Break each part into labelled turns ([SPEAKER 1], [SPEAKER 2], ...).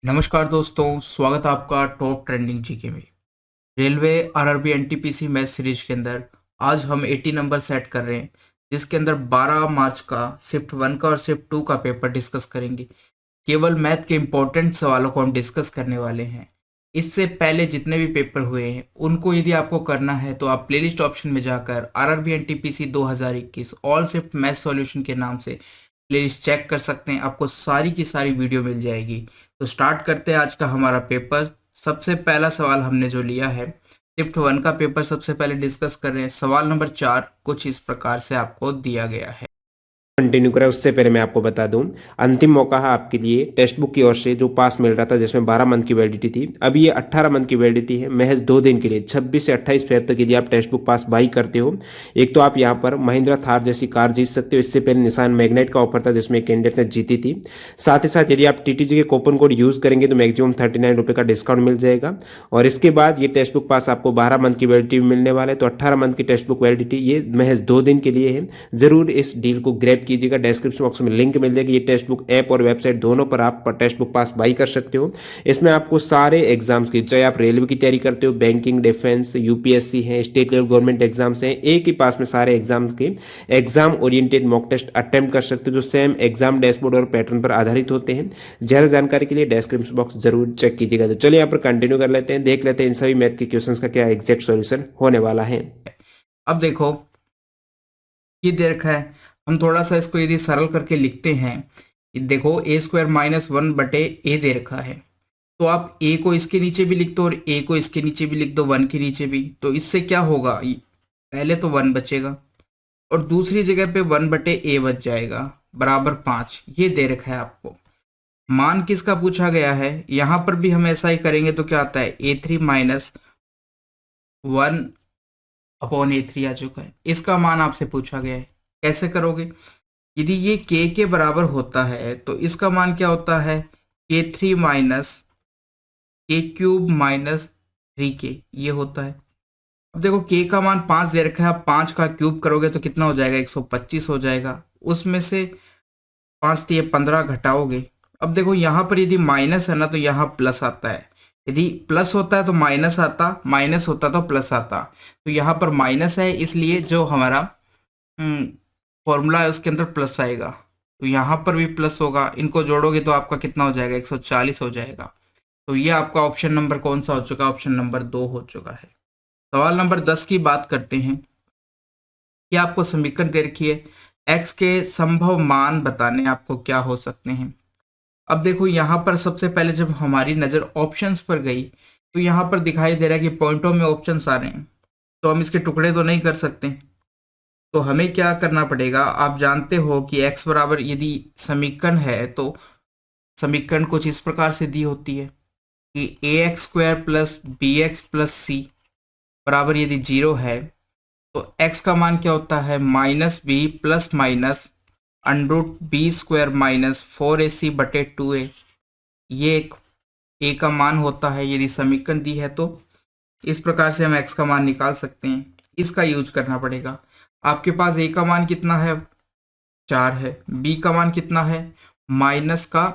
[SPEAKER 1] नमस्कार दोस्तों, स्वागत है आपका टॉप ट्रेंडिंग जीके में। Railway RRB NTPC math series के अंदर आज हम 80 नंबर सेट कर रहे हैं, जिसके अंदर 12 मार्च का शिफ्ट 1 का और शिफ्ट 2 का पेपर डिस्कस करेंगे। केवल मैथ के इंपॉर्टेंट सवालों को हम डिस्कस करने वाले हैं। इससे पहले जितने भी पेपर हुए हैं उनको यदि आपको करना है तो आप प्लेलिस्ट ऑप्शन में जाकर RRB NTPC 2021 all shift math solution के नाम से प्लेलिस्ट चेक कर सकते हैं। आपको सारी की सारी वीडियो मिल जाएगी। तो स्टार्ट करते हैं आज का हमारा पेपर। सबसे पहला सवाल हमने जो लिया है, शिफ्ट 1 का पेपर सबसे पहले डिस्कस कर रहे हैं। सवाल नंबर 4 कुछ इस प्रकार से आपको दिया गया है।
[SPEAKER 2] कंटिन्यू करें उससे पहले मैं आपको बता दूं, अंतिम मौका है आपके लिए टेक्स्ट बुक की ओर से जो पास मिल रहा था, जिसमें 12 मंथ की वैलिडिटी थी। अभी ये 18 मंथ की वैलिडिटी है, महज 2 दिन के लिए 26 से 28 फेब तक यदि आप टेक्स्ट बुक पास बाई करते हो, एक तो आप यहाँ पर महिंद्रा थार जैसी कार जीत सकते हो। इससे पहले निसान मैग्नेट का ऑफर था जिसमें कैंडिडेट ने जीती थी। साथ ही साथ यदि आप टीटीजी के कूपन कोड यूज करेंगे तो मैक्सिमम 39 रुपये का डिस्काउंट मिल जाएगा। और इसके बाद ये टेक्स्ट बुक पास आपको 12 मंथ की वैलिडिटी मिलने वाला है। तो 18 मंथ की टेक्स्ट बुक वैलिडिटी ये महज 2 दिन के लिए है। जरूर इस डील को ग्रैब कीजिएगा। डिस्क्रिप्शन बॉक्स में लिंक मिल जाएगी। ये टेक्स्ट बुक ऐप और वेबसाइट दोनों पर आप टेक्स्ट बुक पास बाई कर सकते हो। इसमें आपको सारे एग्जाम्स की, चाहे आप रेलवे की तैयारी करते हो, बैंकिंग, डिफेंस, यूपीएससी है, स्टेट लेवल गवर्नमेंट एग्जाम्स हैं, एक ही पास में सारे एग्जाम्स के exam oriented mock test attempt कर सकते हो, जो सेम एग्जाम डैशबोर्ड और पैटर्न पर आधारित होते हैं। ज्यादा जानकारी के लिए डिस्क्रिप्शन बॉक्स जरूर चेक कीजिएगा। तो चलिए यहाँ पर कंटिन्यू कर लेते हैं, देख लेते हैं इन सभी मैथ के क्वेश्चन का क्या एग्जैक्ट सॉल्यूशन होने वाला है।
[SPEAKER 1] अब देखो, ये दे रखा है। हम थोड़ा सा इसको यदि सरल करके लिखते हैं, ये देखो ए स्क्वायर माइनस 1 बटे ए दे रखा है। तो आप ए को इसके नीचे भी लिख दो और ए को इसके नीचे भी लिख दो, 1 के नीचे भी। तो इससे क्या होगा, पहले तो 1 बचेगा और दूसरी जगह पे 1 बटे ए बच जाएगा बराबर 5। ये दे रखा है आपको। मान किसका पूछा गया है, यहां पर भी हम ऐसा ही करेंगे। तो क्या आता है, ए3 माइनस 1 अपॉन ए3 आ चुका है। इसका मान आपसे पूछा गया है, कैसे करोगे। यदि ये के बराबर होता है तो इसका मान क्या होता है, k3 माइनस के क्यूब माइनस 3k, ये होता है। अब देखो के का मान 5 दे रखा है, आप 5 का क्यूब करोगे तो कितना हो जाएगा, 125 हो जाएगा। उसमें से 5 दिए 15 घटाओगे। अब देखो यहाँ पर यदि माइनस है ना तो यहाँ प्लस आता है। यदि प्लस होता है तो माइनस आता, माइनस होता तो प्लस आता। तो यहाँ पर माइनस है, इसलिए जो हमारा फॉर्मूला है उसके अंदर प्लस आएगा। तो यहाँ पर भी प्लस होगा। इनको जोड़ोगे तो आपका कितना हो जाएगा, 140 हो जाएगा। तो ये आपका ऑप्शन नंबर कौन सा हो चुका है, ऑप्शन नंबर 2 हो चुका है। सवाल नंबर 10 की बात करते हैं कि आपको समीकरण दे रखी है, एक्स के संभव मान बताने आपको क्या हो सकते हैं। अब देखो यहाँ पर सबसे पहले जब हमारी नज़र ऑप्शंस पर गई तो यहाँ पर दिखाई दे रहा है कि पॉइंटों में ऑप्शंस आ रहे हैं। तो हम इसके टुकड़े तो नहीं कर सकते। तो हमें क्या करना पड़ेगा, आप जानते हो कि x बराबर यदि समीकरण है तो समीकरण कुछ इस प्रकार से दी होती है कि a x square plus b x plus c बराबर यदि 0 है तो x का मान क्या होता है, minus b plus minus under root b square minus 4ac बटे 2a। ये एक a का मान होता है यदि समीकरण दी है। तो इस प्रकार से हम x का मान निकाल सकते हैं। इसका यूज करना पड़ेगा। आपके पास a का मान कितना है, 4 है। b का मान कितना है, माइनस का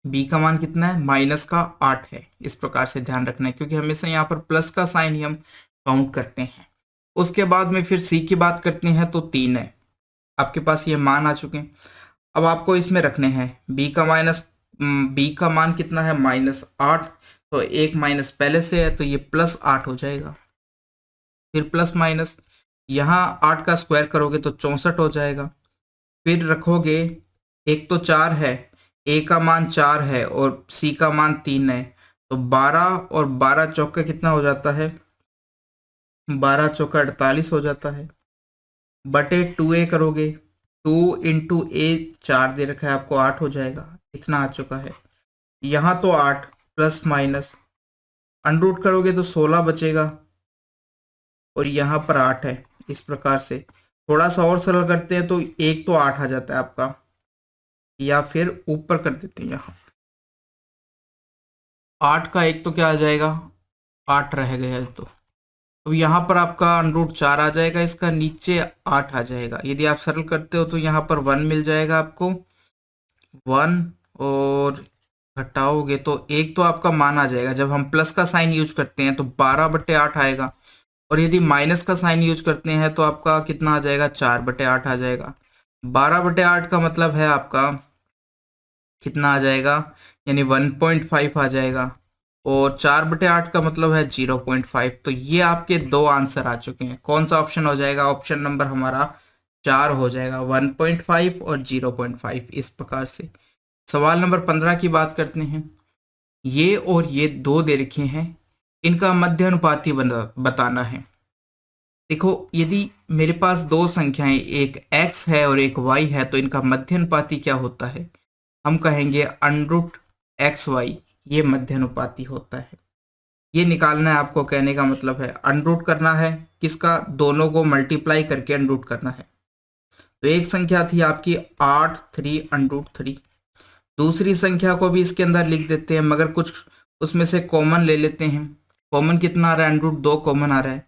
[SPEAKER 1] b का मान कितना है, माइनस का 8 है। इस प्रकार से ध्यान रखना है, क्योंकि हमेशा यहाँ पर प्लस का साइन ही हम काउंट करते हैं। उसके बाद में फिर c की बात करते हैं तो 3 है। आपके पास ये मान आ चुके हैं। अब आपको इसमें रखने हैं b का मान कितना है, -8। तो एक माइनस पहले से है तो ये +8 हो जाएगा। फिर प्लस माइनस, यहाँ 8 का स्क्वायर करोगे तो 64 हो जाएगा। फिर रखोगे, एक तो 4 है, a का मान 4 है और c का मान 3 है। तो 12 और 12 चौका कितना हो जाता है, 12 चौका 48 हो जाता है। बटे 2a करोगे, 2 इंटू ए 4 दे रखा है आपको, 8 हो जाएगा। इतना आ चुका है। यहाँ तो 8 प्लस माइनस अनरूट करोगे तो 16 बचेगा और यहाँ पर 8 है। इस प्रकार से थोड़ा सा और सरल करते हैं तो एक तो 8 आ जाता है आपका, या फिर ऊपर कर देते हैं। यहाँ 8 का एक तो क्या आ जाएगा, 8 रह गया। तो अब यहाँ पर आपका अनरूट 4 आ जाएगा, इसका नीचे 8 आ जाएगा। यदि आप सरल करते हो तो यहाँ पर 1 मिल जाएगा आपको, 1 और घटाओगे तो एक तो आपका मान आ जाएगा, जब हम प्लस का साइन यूज करते हैं तो 12/8 आएगा, और यदि माइनस का साइन यूज करते हैं तो आपका कितना आ जाएगा, 4/8 आ जाएगा। 12/8 का मतलब है आपका कितना आ जाएगा, यानी 1.5 आ जाएगा, और 4/8 का मतलब है 0.5। तो ये आपके दो आंसर आ चुके हैं। कौन सा ऑप्शन हो जाएगा, ऑप्शन नंबर हमारा 4 हो जाएगा, 1.5 और 0.5। इस प्रकार से सवाल नंबर 15 की बात करते हैं। ये और ये दो दे रखे हैं, इनका मध्य अनुपाती बताना है। देखो, यदि मेरे पास दो संख्याएं, एक x है और एक y है, तो इनका मध्य अनुपाती क्या होता है, हम कहेंगे √xy, ये मध्य अनुपाती होता है। ये निकालना है आपको, कहने का मतलब है अनरूट करना है किसका, दोनों को मल्टीप्लाई करके अनरूट करना है। तो एक संख्या थी आपकी 8 3 √3, दूसरी संख्या को भी इसके अंदर लिख देते हैं, मगर कुछ उसमें से कॉमन ले लेते हैं। कॉमन कितना आ रहा है, √2 कॉमन आ रहा है।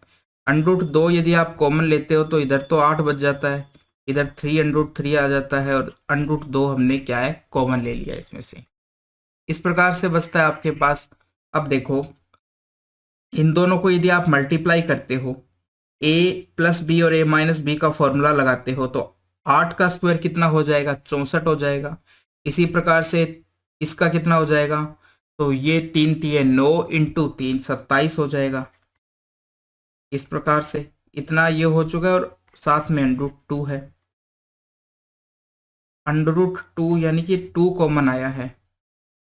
[SPEAKER 1] √2 यदि आप कॉमन लेते हो तो इधर तो 8 बच जाता है, इधर 3 √3 आ जाता है, और √2 हमने क्या है, कॉमन ले लिया इसमें से। इस प्रकार से बचता है आपके पास। अब देखो, इन दोनों को यदि आप मल्टीप्लाई करते हो, a+b और a-b का फॉर्मूला लगाते हो, तो 8 का स्क्वायर कितना हो जाएगा, 64 हो जाएगा। इसी प्रकार से इसका कितना हो जाएगा, तो ये 3 3 9 × 3 27 हो जाएगा। इस प्रकार से इतना ये हो चुका है, और साथ में √2 है। √2 यानी कि 2 कॉमन आया है,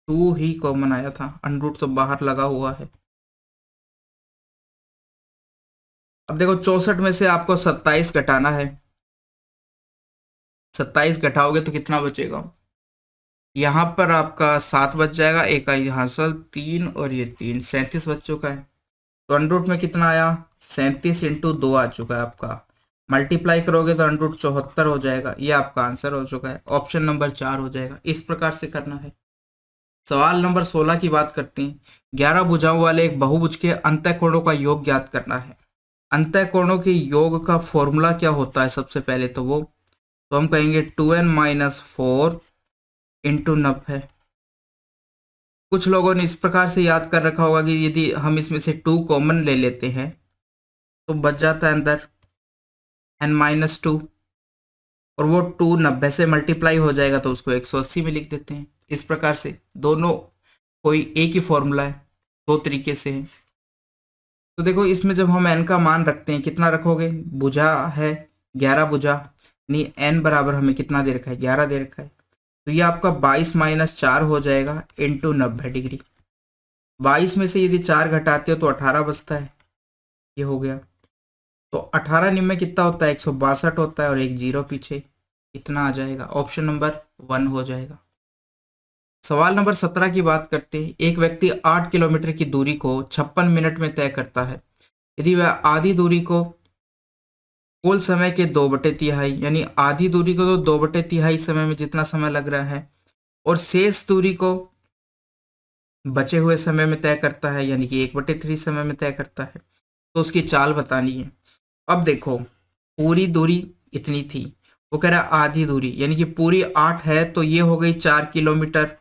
[SPEAKER 1] 2 ही कॉमन आया था, √2 तो बाहर लगा हुआ है। अब देखो, 64 में से आपको 27 घटाना है। 27 घटाओगे तो कितना बचेगा, यहाँ पर आपका 7 बच जाएगा, एक का यहाँ से 3 और ये 3, 37 बच चुका है। तो अंडरूट में कितना आया, 37 × 2 आ चुका है आपका। मल्टीप्लाई करोगे तो √74 हो जाएगा। ये आपका आंसर हो चुका है, ऑप्शन नंबर 4 हो जाएगा। इस प्रकार से करना है। सवाल नंबर 16 की बात करते हैं। 11 भुजाओं वाले एक बहुभुज के अंतःकोणों का योग ज्ञात करना है। अंतःकोणों के योग का फॉर्मूला क्या होता है, सबसे पहले तो हम कहेंगे 2n-4 × 90। कुछ लोगों ने इस प्रकार से याद कर रखा होगा कि यदि हम इसमें से 2 कॉमन ले लेते हैं तो बच जाता है अंदर n-2, और वो 2 90 से मल्टीप्लाई हो जाएगा तो उसको 180 में लिख देते हैं। इस प्रकार से दोनों कोई एक ही फॉर्मूला है, दो तरीके से है। तो देखो, इसमें जब हम n का मान रखते हैं, कितना रखोगे, भुजा है 11 भुजा, नहीं n बराबर हमें कितना दे रखा है, 11 दे रखा है। तो ये आपका 22 - 4 हो जाएगा × 90 डिग्री। 22 में से यदि 4 घटाते हो तो 18 बचता है, ये हो गया। तो 18 निम्न में कितना होता है, 162 होता है, और एक जीरो पीछे, इतना आ जाएगा, ऑप्शन नंबर 1 हो जाएगा। सवाल नंबर 17 की बात करते हैं। एक व्यक्ति 8 किलोमीटर की दूरी को 56 मिनट में तय करता है। यदि वह आधी दूरी को कुल समय के 2/3, यानी आधी दूरी को तो 2/3 समय में जितना समय लग रहा है, और शेष दूरी को बचे हुए समय में तय करता है, यानी कि 1/3 समय में तय करता है, तो उसकी चाल बतानी है। अब देखो, पूरी दूरी इतनी थी, वो कह रहा है आधी दूरी, यानी कि पूरी 8 है तो ये हो गई 4 किलोमीटर,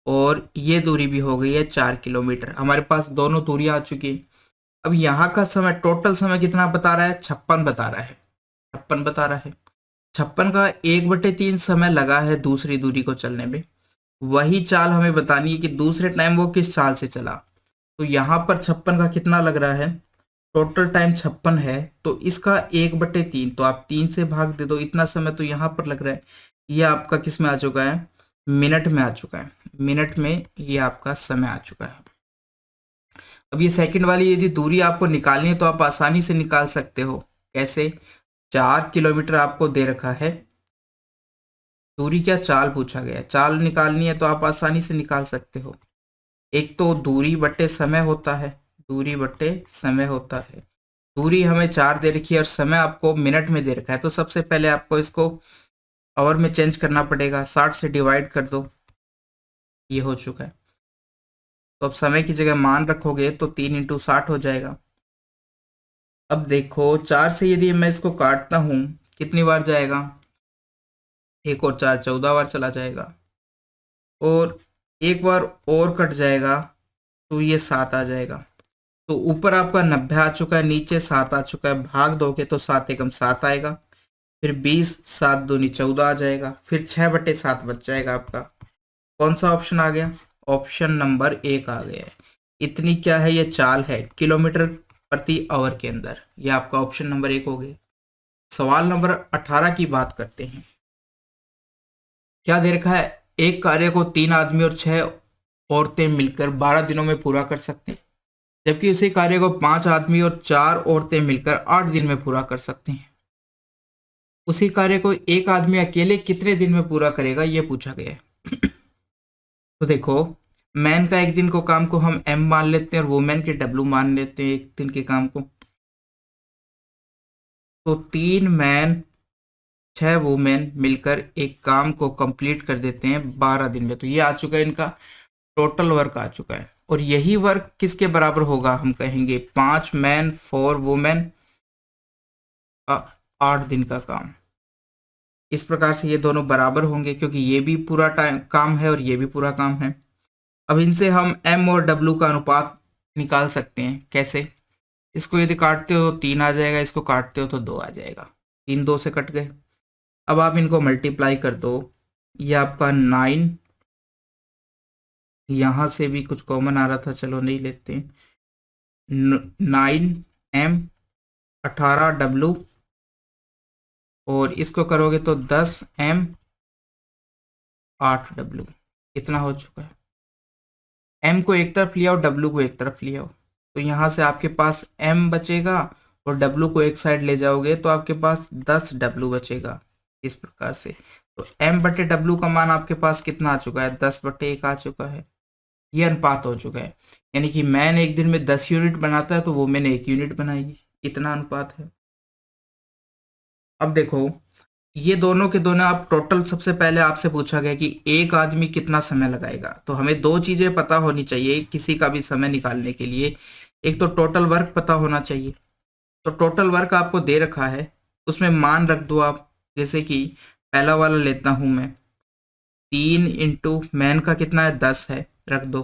[SPEAKER 1] और ये दूरी भी हो गई है 4 किलोमीटर। हमारे पास दोनों दूरी आ चुकी है। अब यहाँ का समय, टोटल समय कितना बता रहा है, 56 बता रहा है, 56 बता रहा है। 56 का 1/3 समय लगा है दूसरी दूरी को चलने में। वही चाल हमें बतानी है कि दूसरे टाइम वो किस चाल से चला। तो यहाँ पर 56 का कितना लग रहा है, टोटल टाइम 56 है, तो इसका 1/3, तो आप 3 से भाग दे दो, इतना समय तो यहाँ पर लग रहा है। ये आपका किस में आ चुका है, मिनट में आ चुका है, मिनट में ये आपका समय आ चुका है। अब ये सेकंड वाली यदि दूरी आपको निकालनी है तो आप आसानी से निकाल सकते हो। कैसे, 4 किलोमीटर आपको दे रखा है, दूरी क्या, चाल पूछा गया है, चाल निकालनी है तो आप आसानी से निकाल सकते हो। एक तो दूरी बट्टे समय होता है, दूरी बट्टे समय होता है। दूरी हमें 4 दे रखी है और समय आपको मिनट में दे रखा है, तो सबसे पहले आपको इसको आवर में चेंज करना पड़ेगा। 60 से डिवाइड कर दो, ये हो चुका है। तो अब समय की जगह मान रखोगे तो 3 × 60 हो जाएगा। अब देखो, 4 से यदि मैं इसको काटता हूँ कितनी बार जाएगा, 1 और 4 14 बार चला जाएगा, और एक बार और कट जाएगा तो ये 7 आ जाएगा। तो ऊपर आपका 90 आ चुका है, नीचे 7 आ चुका है, भाग दोगे तो 7 एकम 7 आएगा, फिर 20, 7 दूनी 14 आ जाएगा, फिर 6/7 बच जाएगा आपका। कौन सा ऑप्शन आ गया? ऑप्शन नंबर 1 आ गया है। इतनी क्या है, ये चाल है किलोमीटर प्रति आवर के अंदर। ये आपका ऑप्शन नंबर 1 हो गया। सवाल नंबर 18 की बात करते हैं। क्या दे रखा है? एक कार्य को 3 आदमी और 6 औरतें मिलकर 12 दिनों में पूरा कर सकते हैं, जबकि उसी कार्य को 5 आदमी और 4 औरतें मिलकर 8 दिन में पूरा कर सकते हैं। उसी कार्य को एक आदमी अकेले कितने दिन में पूरा करेगा, यह पूछा गया है। तो देखो, मैन का एक दिन को काम को हम m मान लेते हैं और वुमेन के w मान लेते हैं एक दिन के काम को। तो 3 मैन 6 वुमेन मिलकर एक काम को कंप्लीट कर देते हैं 12 दिन में। तो ये आ चुका है, इनका टोटल वर्क आ चुका है। और यही वर्क किसके बराबर होगा? हम कहेंगे 5 मैन 4 वुमेन का 8 दिन का काम। इस प्रकार से ये दोनों बराबर होंगे, क्योंकि ये भी पूरा टाइम काम है और ये भी पूरा काम है। अब इनसे हम m और w का अनुपात निकाल सकते हैं। कैसे? इसको यदि काटते हो तो 3 आ जाएगा, इसको काटते हो तो 2 आ जाएगा। 3 2 से कट गए। अब आप इनको मल्टीप्लाई कर दो, ये आपका 9, यहाँ से भी कुछ कॉमन आ रहा था, चलो नहीं लेते। 9m 18w, और इसको करोगे तो 10m 8w। इतना हो चुका है। m को एक तरफ लिया और w को एक तरफ लिया, तो यहाँ से आपके पास m बचेगा और w को एक साइड ले जाओगे तो आपके पास 10w बचेगा। इस प्रकार से तो m/w का मान आपके पास कितना आ चुका है? 10/1 आ चुका है। ये अनुपात हो चुका है, यानी कि मैन एक दिन में 10 यूनिट बनाता है तो वो मैंने 1 यूनिट बनाएगी। इतना अनुपात है। अब देखो, ये दोनों के दोनों आप टोटल, सबसे पहले आपसे पूछा गया कि एक आदमी कितना समय लगाएगा। तो हमें 2 चीजें पता होनी चाहिए किसी का भी समय निकालने के लिए। एक तो टोटल वर्क पता होना चाहिए। तो टोटल वर्क आपको दे रखा है, उसमें मान रख दो आप। जैसे कि पहला वाला लेता हूं मैं, 3 इंटू मैन का कितना है? 10 है, रख दो।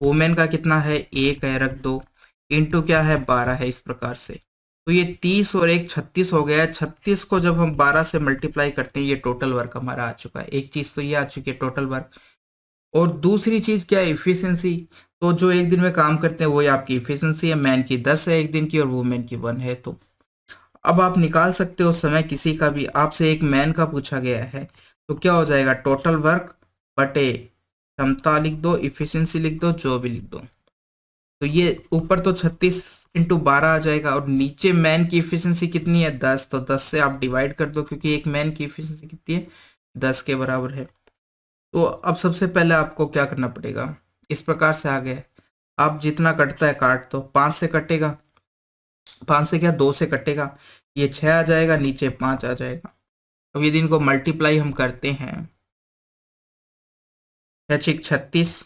[SPEAKER 1] वुमेन का कितना है? 1 है, रख दो। इंटू क्या है? 12 है। इस प्रकार से तो ये 30 और 1 36 हो गया है। 36 को जब हम 12 से मल्टीप्लाई करते हैं, ये टोटल वर्क हमारा आ चुका है। एक चीज तो ये आ चुकी है, टोटल वर्क। और दूसरी चीज क्या है? इफिशियंसी। तो जो एक दिन में काम करते हैं वही आपकी इफिशियंसी है। मैन की 10 है एक दिन की और वुमेन की 1 है। तो अब आप निकाल सकते हो समय किसी का भी। आपसे एक मैन का पूछा गया है, तो क्या हो जाएगा? टोटल वर्क बटे क्षमता लिख दो, इफिशियंसी लिख दो, जो भी लिख दो। तो ये ऊपर तो 36 इंटू 12 आ जाएगा, और नीचे मैन की इफिशियंसी कितनी है? 10। तो 10 से आप डिवाइड कर दो, क्योंकि एक मैन की इफिशियंसी कितनी है? 10 के बराबर है। तो अब सबसे पहले आपको क्या करना पड़ेगा? इस प्रकार से आ गया, आप जितना कटता है काट दो। 5 से कटेगा, 5 से क्या 2 से कटेगा, ये 6 आ जाएगा, नीचे 5 आ जाएगा। अब यदि इनको मल्टीप्लाई हम करते हैं, 6 36,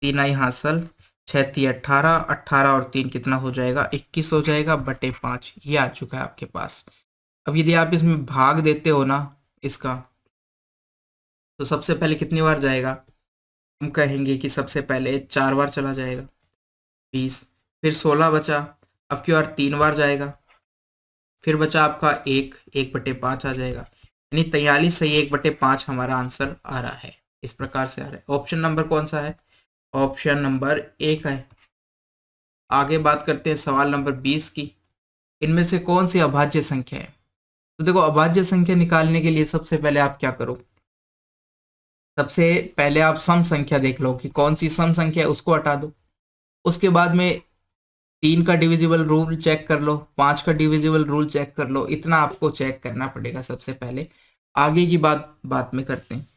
[SPEAKER 1] 3 आई हासिल, 6 3 18, 18 और 3 कितना हो जाएगा? 21 हो जाएगा, बटे 5। ये आ चुका है आपके पास। अब यदि आप इसमें भाग देते हो ना इसका, तो सबसे पहले कितनी बार जाएगा? हम कहेंगे कि सबसे पहले 4 बार चला जाएगा, 20। फिर 16 बचा, अब की बार 3 बार जाएगा, फिर बचा आपका 1/5 आ जाएगा। यानी 43 सही 1/5 हमारा आंसर आ रहा है। इस प्रकार से आ रहा है। ऑप्शन नंबर कौन सा है? ऑप्शन नंबर 1 है। आगे बात करते हैं सवाल नंबर 20 की। इनमें से कौन सी अभाज्य संख्या है? तो देखो, अभाज्य संख्या निकालने के लिए सबसे पहले आप क्या करो? सबसे पहले आप सम संख्या देख लो कि कौन सी सम संख्या है, उसको हटा दो। उसके बाद में 3 का डिविजिबल रूल चेक कर लो, 5 का डिविजिबल रूल चेक कर लो। इतना आपको चेक करना पड़ेगा सबसे पहले। आगे की बात में करते हैं।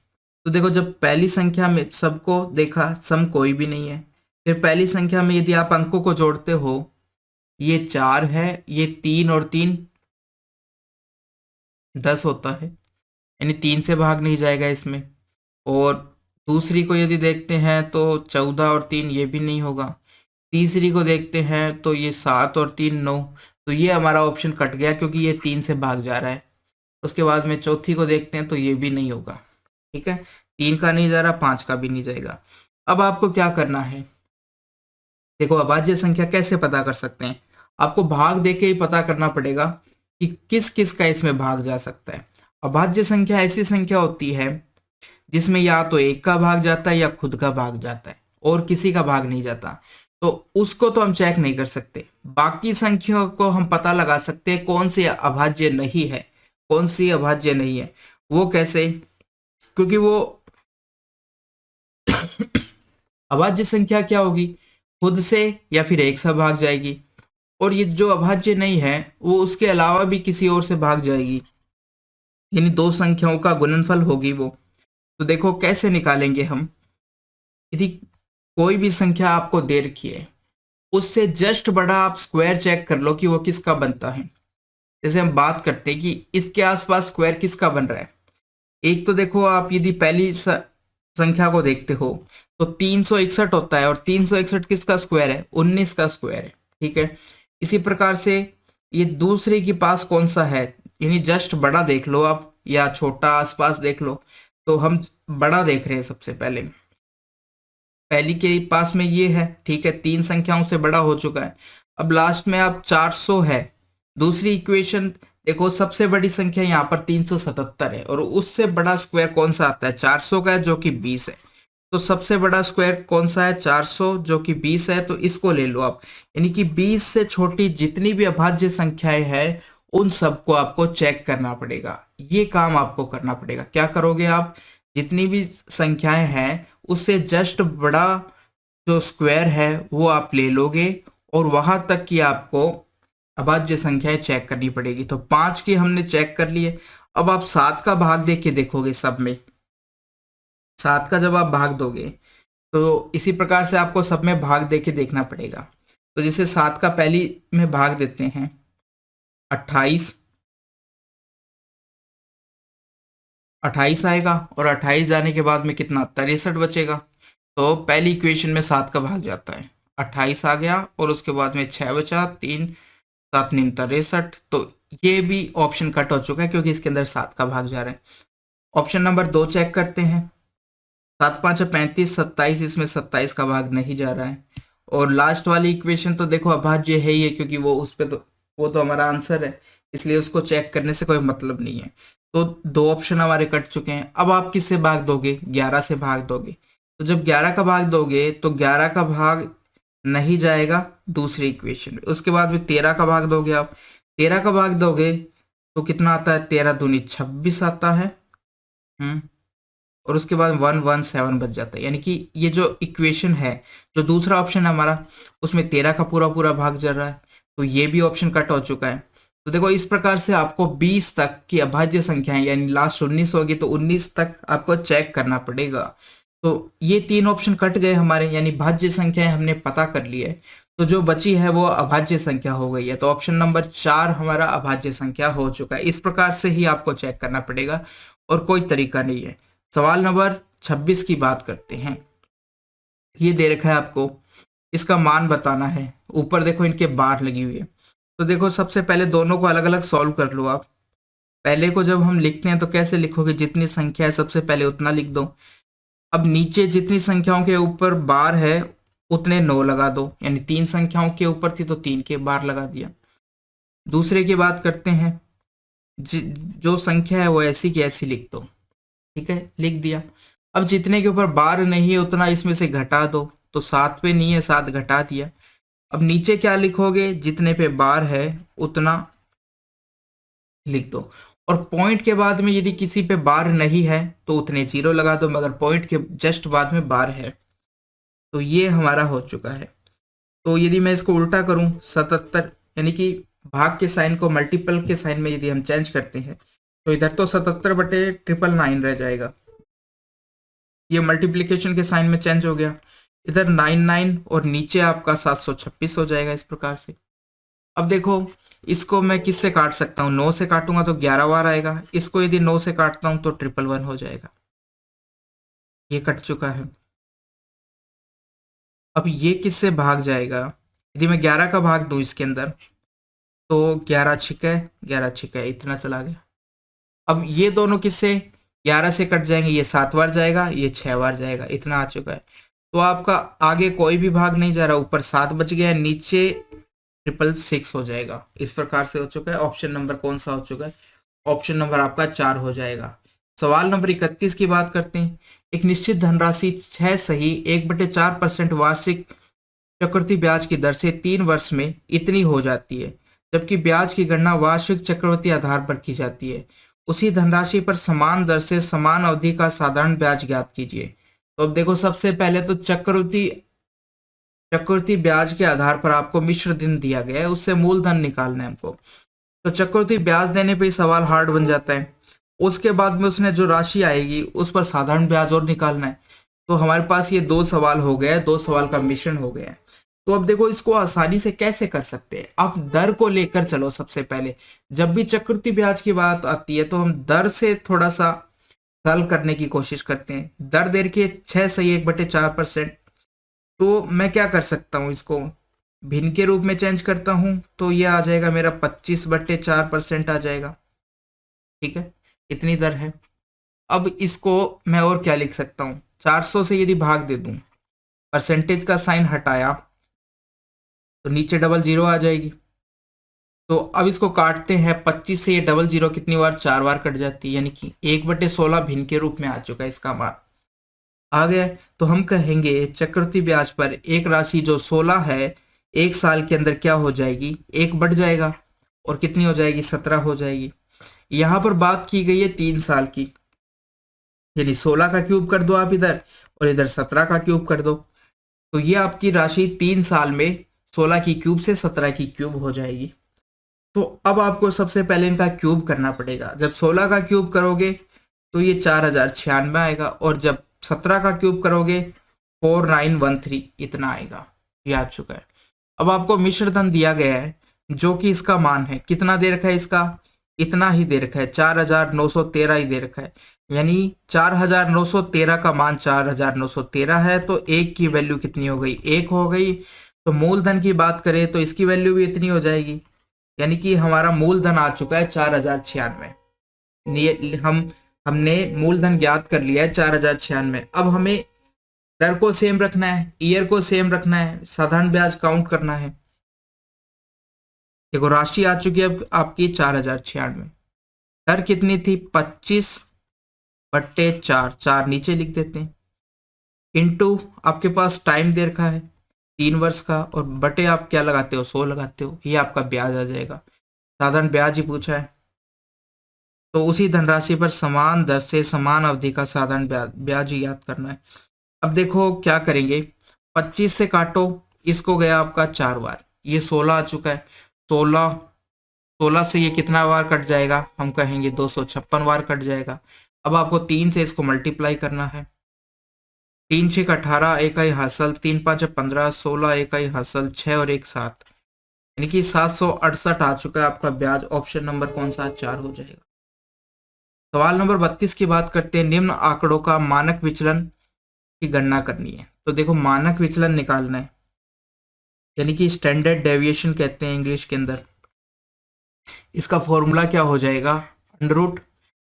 [SPEAKER 1] तो देखो, जब पहली संख्या में सबको देखा, सम कोई भी नहीं है। फिर पहली संख्या में यदि आप अंकों को जोड़ते हो, ये 4 है, ये 3 और 3 10 होता है, यानी 3 से भाग नहीं जाएगा इसमें। और दूसरी को यदि देखते हैं तो 14 और 3 ये भी नहीं होगा। तीसरी को देखते हैं तो ये 7 और 3 9। तो ये हमारा ऑप्शन कट गया, क्योंकि ये 3 से भाग जा रहा है। उसके बाद में चौथी को देखते हैं तो ये भी नहीं होगा। ठीक है, 3 का नहीं जा रहा, 5 का भी नहीं जाएगा। अब आपको क्या करना है, देखो अभाज्य संख्या कैसे पता कर सकते हैं, आपको भाग देके ही पता करना पड़ेगा कि किस किस का इसमें भाग जा सकता है। अभाज्य संख्या ऐसी संख्या होती है जिसमें या तो एक का भाग जाता है या खुद का भाग जाता है और किसी का भाग नहीं जाता, तो उसको तो हम चेक नहीं कर सकते। बाकी संख्याओं को हम पता लगा सकते हैं कौन सी अभाज्य नहीं है, कौन सी अभाज्य नहीं है। वो कैसे, क्योंकि वो अभाज्य संख्या क्या होगी, खुद से या फिर एक से भाग जाएगी, और ये जो अभाज्य नहीं है वो उसके अलावा भी किसी और से भाग जाएगी, यानी दो संख्याओं का गुणनफल होगी वो। तो देखो कैसे निकालेंगे हम, यदि कोई भी संख्या आपको दे रखी है उससे जस्ट बड़ा आप स्क्वायर चेक कर लो कि वो किसका बनता है। जैसे हम बात करते हैं कि इसके आसपास स्क्वायर किसका बन रहा है, एक तो देखो आप यदि पहली संख्या को देखते हो तो 361 होता है, और 361 किसका स्क्वायर है, 19 का स्क्वायर है, ठीक है। इसी प्रकार से ये दूसरे के पास कौन सा है, यानी जस्ट बड़ा देख लो आप या छोटा आसपास देख लो, तो हम बड़ा देख रहे हैं सबसे पहले, पहली के पास में ये है, ठीक है, तीन संख्याओं से बड़ा हो चुका है। अब लास्ट में आप 400 है, दूसरी इक्वेशन देखो, सबसे बड़ी संख्या यहाँ पर 377 है और उससे बड़ा स्क्वायर कौन सा आता है, 400 का है जो कि 20 है। तो सबसे बड़ा स्क्वायर कौन सा है, 400 जो कि 20 है, तो इसको ले लो आप। यानी कि 20 से छोटी जितनी भी अभाज्य संख्याएं हैं उन सबको आपको चेक करना पड़ेगा। ये काम आपको करना पड़ेगा। क्या करोगे आप, जितनी भी संख्याएं हैं उससे जस्ट बड़ा जो स्क्वायर है वो आप ले लोगे और वहां तक की आपको अभाज्य संख्याएं चेक करनी पड़ेगी। तो 5 की हमने चेक कर लिए। अब आप 7 का भाग दे के देखोगे, सब में 7 का जब आप भाग दोगे तो इसी प्रकार से आपको सब में भाग दे के देखना पड़ेगा। तो जैसे 7 का पहली में भाग देते हैं 28, 28 आएगा और 28 जाने के बाद में कितना 63 बचेगा। तो पहली इक्वेशन में 7 का भाग जाता है, 28 आ गया और उसके बाद में 6 बचा, 3 7 नीम 63। तो ये भी ऑप्शन कट हो चुका है क्योंकि इसके अंदर 7 का भाग जा रहा है। ऑप्शन नंबर 2 चेक करते हैं, 7 5 35, 27, इसमें 27 का भाग नहीं जा रहा है। और लास्ट वाली इक्वेशन तो देखो अभाज्य है ही है क्योंकि वो उस पे तो वो तो हमारा आंसर है, इसलिए उसको चेक करने से कोई मतलब नहीं है। तो दो ऑप्शन हमारे कट चुके हैं। अब आप किससे भाग दोगे, 11 से भाग दोगे। तो जब 11 का भाग दोगे तो 11 का भाग नहीं जाएगा दूसरी इक्वेशन में। उसके बाद में 13 का भाग दोगे आप, 13 का भाग दोगे तो कितना आता है, 13 दूनी 26 आता है। और उसके बाद 117 बच जाता है। यानी कि ये जो इक्वेशन है, जो दूसरा ऑप्शन है हमारा, उसमें 13 का पूरा पूरा भाग जा रहा है, तो ये भी ऑप्शन कट हो चुका है। तो देखो इस प्रकार से आपको 20 तक की अभाज्य संख्याएं, यानी लास्ट 19 होगी तो 19 तक आपको चेक करना पड़ेगा। तो ये तीन ऑप्शन कट गए हमारे, यानी भाज्य संख्याएं हमने पता कर ली है। तो जो बची है वो अभाज्य संख्या हो गई है। तो ऑप्शन नंबर 4 हमारा अभाज्य संख्या हो चुका है। इस प्रकार से ही आपको चेक करना पड़ेगा और कोई तरीका नहीं है। सवाल नंबर 26 की बात करते हैं। ये दे रखा है आपको, इसका मान बताना है। ऊपर देखो इनके बार लगी हुई है। तो देखो सबसे पहले दोनों को अलग अलग सॉल्व कर लो आप। पहले को जब हम लिखते हैं तो कैसे लिखोगे, जितनी संख्या है सबसे पहले उतना लिख दो। अब नीचे जितनी संख्याओं के ऊपर बार है उतने 9 लगा दो, यानी 3 संख्याओं के ऊपर थी तो 3 के बार लगा दिया। दूसरे की बात करते हैं, जो संख्या है वो ऐसी की ऐसी लिख दो, ठीक है, लिख दिया। अब जितने के ऊपर बार नहीं है उतना इसमें से घटा दो, तो 7 पे नहीं है 7 घटा दिया। अब नीचे क्या लिखोगे, जितने पे बार है उतना लिख दो। और पॉइंट के बाद में यदि किसी पे बार नहीं है तो उतने 0 लगा दो, मगर पॉइंट के जस्ट बाद में बार है। तो ये हमारा हो चुका है। तो यदि मैं इसको उल्टा करूं 77, यानी कि भाग के साइन को मल्टीपल के साइन में यदि हम चेंज करते हैं तो इधर तो 77/999 रह जाएगा, ये मल्टीप्लिकेशन के साइन में चेंज हो गया। इधर 99 और नीचे आपका 726 हो जाएगा इस प्रकार से। अब देखो इसको मैं किससे काट सकता हूँ, 9 से काटूंगा तो 11 बार आएगा। इसको यदि 9 से काटता हूं तो 111 हो जाएगा। ये कट चुका है। अब ये किससे भाग जाएगा, यदि मैं 11 का भाग दूं इसके अंदर तो 11 छिके 11 छिके इतना चला गया। अब ये दोनों किससे 11 से कट जाएंगे, ये 7 बार जाएगा, ये 6 बार जाएगा, इतना आ चुका है। तो आपका आगे कोई भी भाग नहीं जा रहा, ऊपर 7 बच गया, नीचे 666 हो जाएगा। इस प्रकार से हो चुका है। ऑप्शन नंबर कौन सा हो चुका है? ऑप्शन नंबर आपका 4 हो जाएगा। सवाल नंबर 31 की बात करते हैं। एक निश्चित धनराशि 6 सही 1/4% वार्षिक चक्रवृद्धि ब्याज की दर से 3 वर्ष में इतनी हो जाती है, जबकि ब्याज की गणना वार्षिक चक्रवृद्धि आधार पर की जाती है। उसी धनराशि पर समान दर से समान अवधि का साधारण ब्याज ज्ञात कीजिए। तो अब देखो, सबसे पहले तो चक्रवृद्धि ब्याज के आधार पर आपको मिश्र दिन दिया गया है, उससे मूलधन निकालना है हमको। तो चक्रवृद्धि ब्याज देने पे ही सवाल हार्ड बन जाता है। उसके बाद में उसने जो राशि आएगी उस पर साधारण ब्याज और निकालना है। तो हमारे पास ये 2 सवाल हो गए, 2 सवाल का मिश्रण हो गया है। तो अब देखो, इसको आसानी से कैसे कर सकते हैं। आप दर को लेकर चलो। सबसे पहले जब भी चक्रवृद्धि ब्याज की बात आती है तो हम दर से थोड़ा सा हल करने की कोशिश करते हैं। दर दे के 6 सही 1/4%। तो मैं क्या कर सकता हूँ, इसको भिन्न के रूप में चेंज करता हूं तो ये आ जाएगा मेरा 25/4% आ जाएगा। ठीक है, इतनी दर है। अब इसको मैं और क्या लिख सकता हूँ, 400 से यदि भाग दे दूं, परसेंटेज का साइन हटाया तो नीचे डबल जीरो आ जाएगी। तो अब इसको काटते हैं 25 से, ये डबल जीरो कितनी बार, 4 बार कट जाती है, यानी कि 1/16 भिन्न के रूप में आ चुका है इसका मान आ गया। तो हम कहेंगे चक्रवृद्धि ब्याज पर एक राशि जो 16 है, एक साल के अंदर क्या हो जाएगी, एक बढ़ जाएगा और कितनी हो जाएगी, 17 हो जाएगी। यहां पर बात की गई है 3 साल की, यानी 16 का क्यूब कर दो आप इधर और इधर 17 का क्यूब कर दो। तो ये आपकी राशि 3 साल में 16 की क्यूब से 17 की क्यूब हो जाएगी। तो अब आपको सबसे पहले इनका क्यूब करना पड़ेगा। जब 16 का क्यूब करोगे तो ये 4096 आएगा, और जब 17 का क्यूब करोगे 4913 इतना आएगा। ये आ चुका है। अब आपको मिश्र धन दिया गया है जो कि इसका मान है, कितना दे रखा है, इसका इतना ही दे रखा है, 4913 ही दे रखा है। यानी 4913 का मान 4913 है, तो एक की वैल्यू कितनी हो गई, 1 हो गई। तो मूलधन की बात करें तो इसकी वैल्यू भी इतनी हो जाएगी, यानी कि हमारा मूलधन आ चुका है 4096। हमने मूलधन ज्ञात कर लिया है 4096। अब हमें दर को सेम रखना है, ईयर को सेम रखना है, साधारण ब्याज काउंट करना है। देखो, राशि आ चुकी है अब आपकी 4096। दर कितनी थी, 25/4, 4 नीचे लिख देते हैं, इनटू आपके पास टाइम दे रखा है 3 वर्ष का, और बटे आप क्या लगाते हो, 100 लगाते हो, ये आपका ब्याज आ जाएगा। साधारण ब्याज ही पूछा है, तो उसी धनराशि पर समान दर से समान अवधि का साधारण ब्याज ही याद करना है। अब देखो क्या करेंगे, 25 से काटो, इसको गया आपका 4 बार, ये 16 आ चुका है। 16 से ये कितना बार कट जाएगा, हम कहेंगे 256 बार कट जाएगा। अब आपको 3 से इसको मल्टीप्लाई करना है। 3 6 18, एक आई हासिल, 3 5 15, 16, एक आई हासिल, 6 और 1 7, यानी कि 768 आ चुका है आपका ब्याज। ऑप्शन नंबर कौन सा, 4 हो जाएगा। सवाल नंबर 32 की बात करते हैं। निम्न आंकड़ों का मानक विचलन की गणना करनी है। तो देखो, मानक विचलन निकालना है, यानी कि स्टैंडर्ड डेविएशन कहते हैं इंग्लिश के अंदर। इसका फॉर्मूला क्या हो जाएगा, अंडर रूट,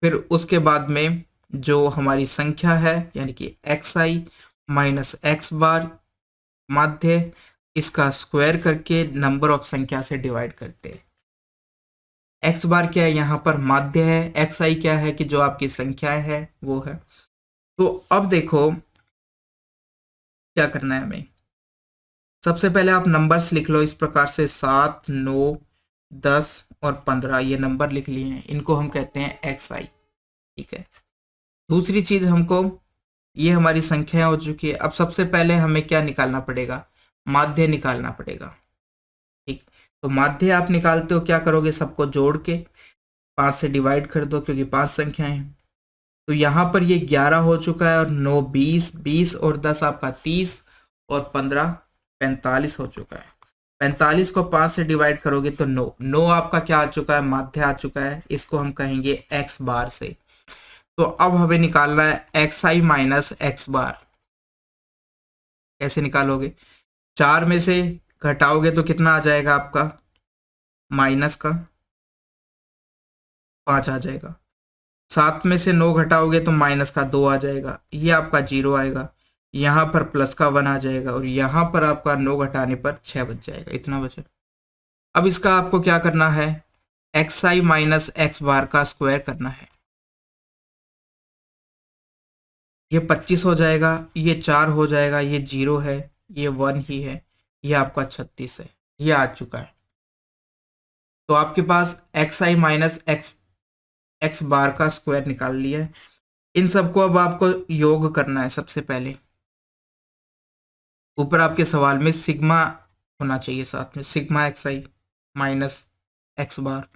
[SPEAKER 1] फिर उसके बाद में जो हमारी संख्या है यानी कि xi माइनस एक्स बार माध्य, इसका स्क्वायर करके नंबर ऑफ संख्या से डिवाइड करते हैं। एक्स बार क्या है, यहाँ पर माध्य है, xi क्या है कि जो आपकी संख्याएं है वो है। तो अब देखो क्या करना है हमें। सबसे पहले आप नंबर्स लिख लो इस प्रकार से, 7 9 10 और 15, ये नंबर लिख लिए हैं, इनको हम कहते हैं xi। ठीक है, दूसरी चीज हमको, ये हमारी संख्या हो चुकी है। अब सबसे पहले हमें क्या निकालना पड़ेगा, माध्य निकालना पड़ेगा। ठीक, तो माध्य आप निकालते हो, क्या करोगे, सबको जोड़ के 5 से डिवाइड कर दो, क्योंकि 5 संख्याएं हैं। तो यहाँ पर ये 11 हो चुका है, और 9 20, 20 और 10 आपका 30, और 15 45 हो चुका है। 45 को 5 से डिवाइड करोगे तो 9 आपका क्या आ चुका है, माध्य आ चुका है। इसको हम कहेंगे x बार से। तो अब हमें निकालना है xi माइनस एक्स बार। कैसे निकालोगे, 4 में से घटाओगे तो कितना आ जाएगा आपका, माइनस का 5 आ जाएगा। 7 में से 9 घटाओगे तो माइनस का 2 आ जाएगा, ये आपका 0 आएगा। यहाँ पर प्लस का 1 आ जाएगा और यहाँ पर आपका 9 घटाने पर 6 बच जाएगा, इतना बचा। अब इसका आपको क्या करना है, एक्स आई माइनस एक्स बार का स्क्वायर करना है। ये 25 हो जाएगा, ये 4 हो जाएगा, ये 0 है, ये 1 ही है, ये आपका 36 है, ये आ चुका है। तो आपके पास एक्स आई माइनस एक्स एक्स बार का स्क्वायर निकाल लिया है। इन सबको अब आपको योग करना है। सबसे पहले ऊपर आपके सवाल में सिग्मा होना चाहिए, साथ में सिग्मा एक्स आई माइनस एक्स बार।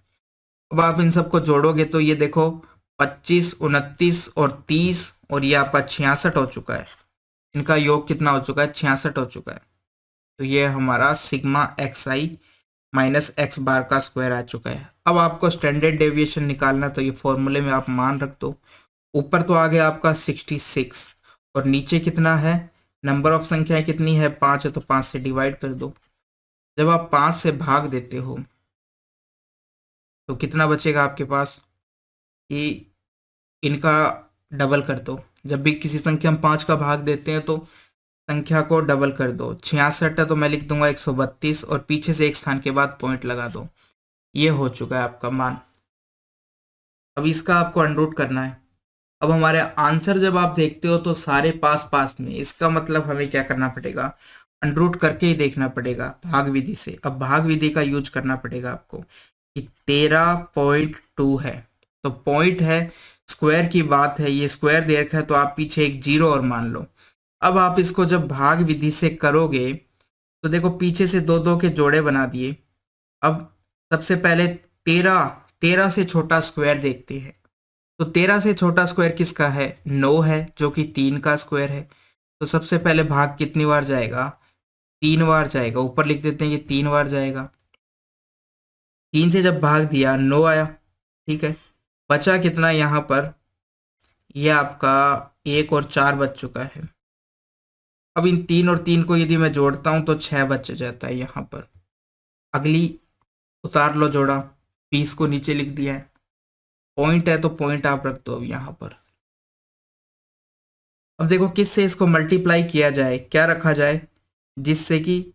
[SPEAKER 1] अब आप इन सबको जोड़ोगे तो ये देखो 25, 29 और 30 और ये आपका 66 हो चुका है। इनका योग कितना हो चुका है, 66 हो चुका है। तो ये हमारा सिग्मा एक्स आई माइनस एक्स बार का स्क्वायर आ चुका है। अब आपको स्टैंडर्ड डेविएशन निकालना, तो ये फॉर्मूले में आप मान रख दो। ऊपर तो आ गया आपका 66 और नीचे कितना है, नंबर ऑफ संख्याएं कितनी है, 5 है, तो 5 से डिवाइड कर दो। जब आप 5 से भाग देते हो तो कितना बचेगा आपके पास, कि इनका डबल कर दो। जब भी किसी संख्या हम 5 का भाग देते हैं तो संख्या को डबल कर दो। 66 है तो मैं लिख दूंगा 132 और पीछे से एक स्थान के बाद पॉइंट लगा दो। ये हो चुका है आपका मान। अब इसका आपको अनरूट करना है। अब हमारे आंसर जब आप देखते हो तो सारे पास पास में, इसका मतलब हमें क्या करना पड़ेगा, अनरूट करके ही देखना पड़ेगा भाग विधि से। अब भाग विधि का यूज करना पड़ेगा आपको कि 13.2 है, तो पॉइंट है, स्क्वायर की बात है, ये स्क्वायर दे रखा है तो आप पीछे एक जीरो और मान लो। अब आप इसको जब भाग विधि से करोगे तो देखो पीछे से दो दो के जोड़े बना दिए। अब सबसे पहले 13 से छोटा स्क्वायर देखते हैं। तो 13 से छोटा स्क्वायर किसका है, 9 है, जो कि 3 का स्क्वायर है। तो सबसे पहले भाग कितनी बार जाएगा, 3 बार जाएगा। ऊपर लिख देते हैं कि 3 बार जाएगा। 3 से जब भाग दिया 9 आया, ठीक है। बचा कितना यहाँ पर, ये आपका 1 और 4 बच चुका है। अब इन 3 और 3 को यदि मैं जोड़ता हूँ तो 6 बच जाता है यहाँ पर। अगली उतार लो जोड़ा, 20 को नीचे लिख दिया है। पॉइंट है तो पॉइंट आप रख दो अब यहाँ पर। अब देखो किस से इसको मल्टीप्लाई किया जाए, क्या रखा जाए जिससे कि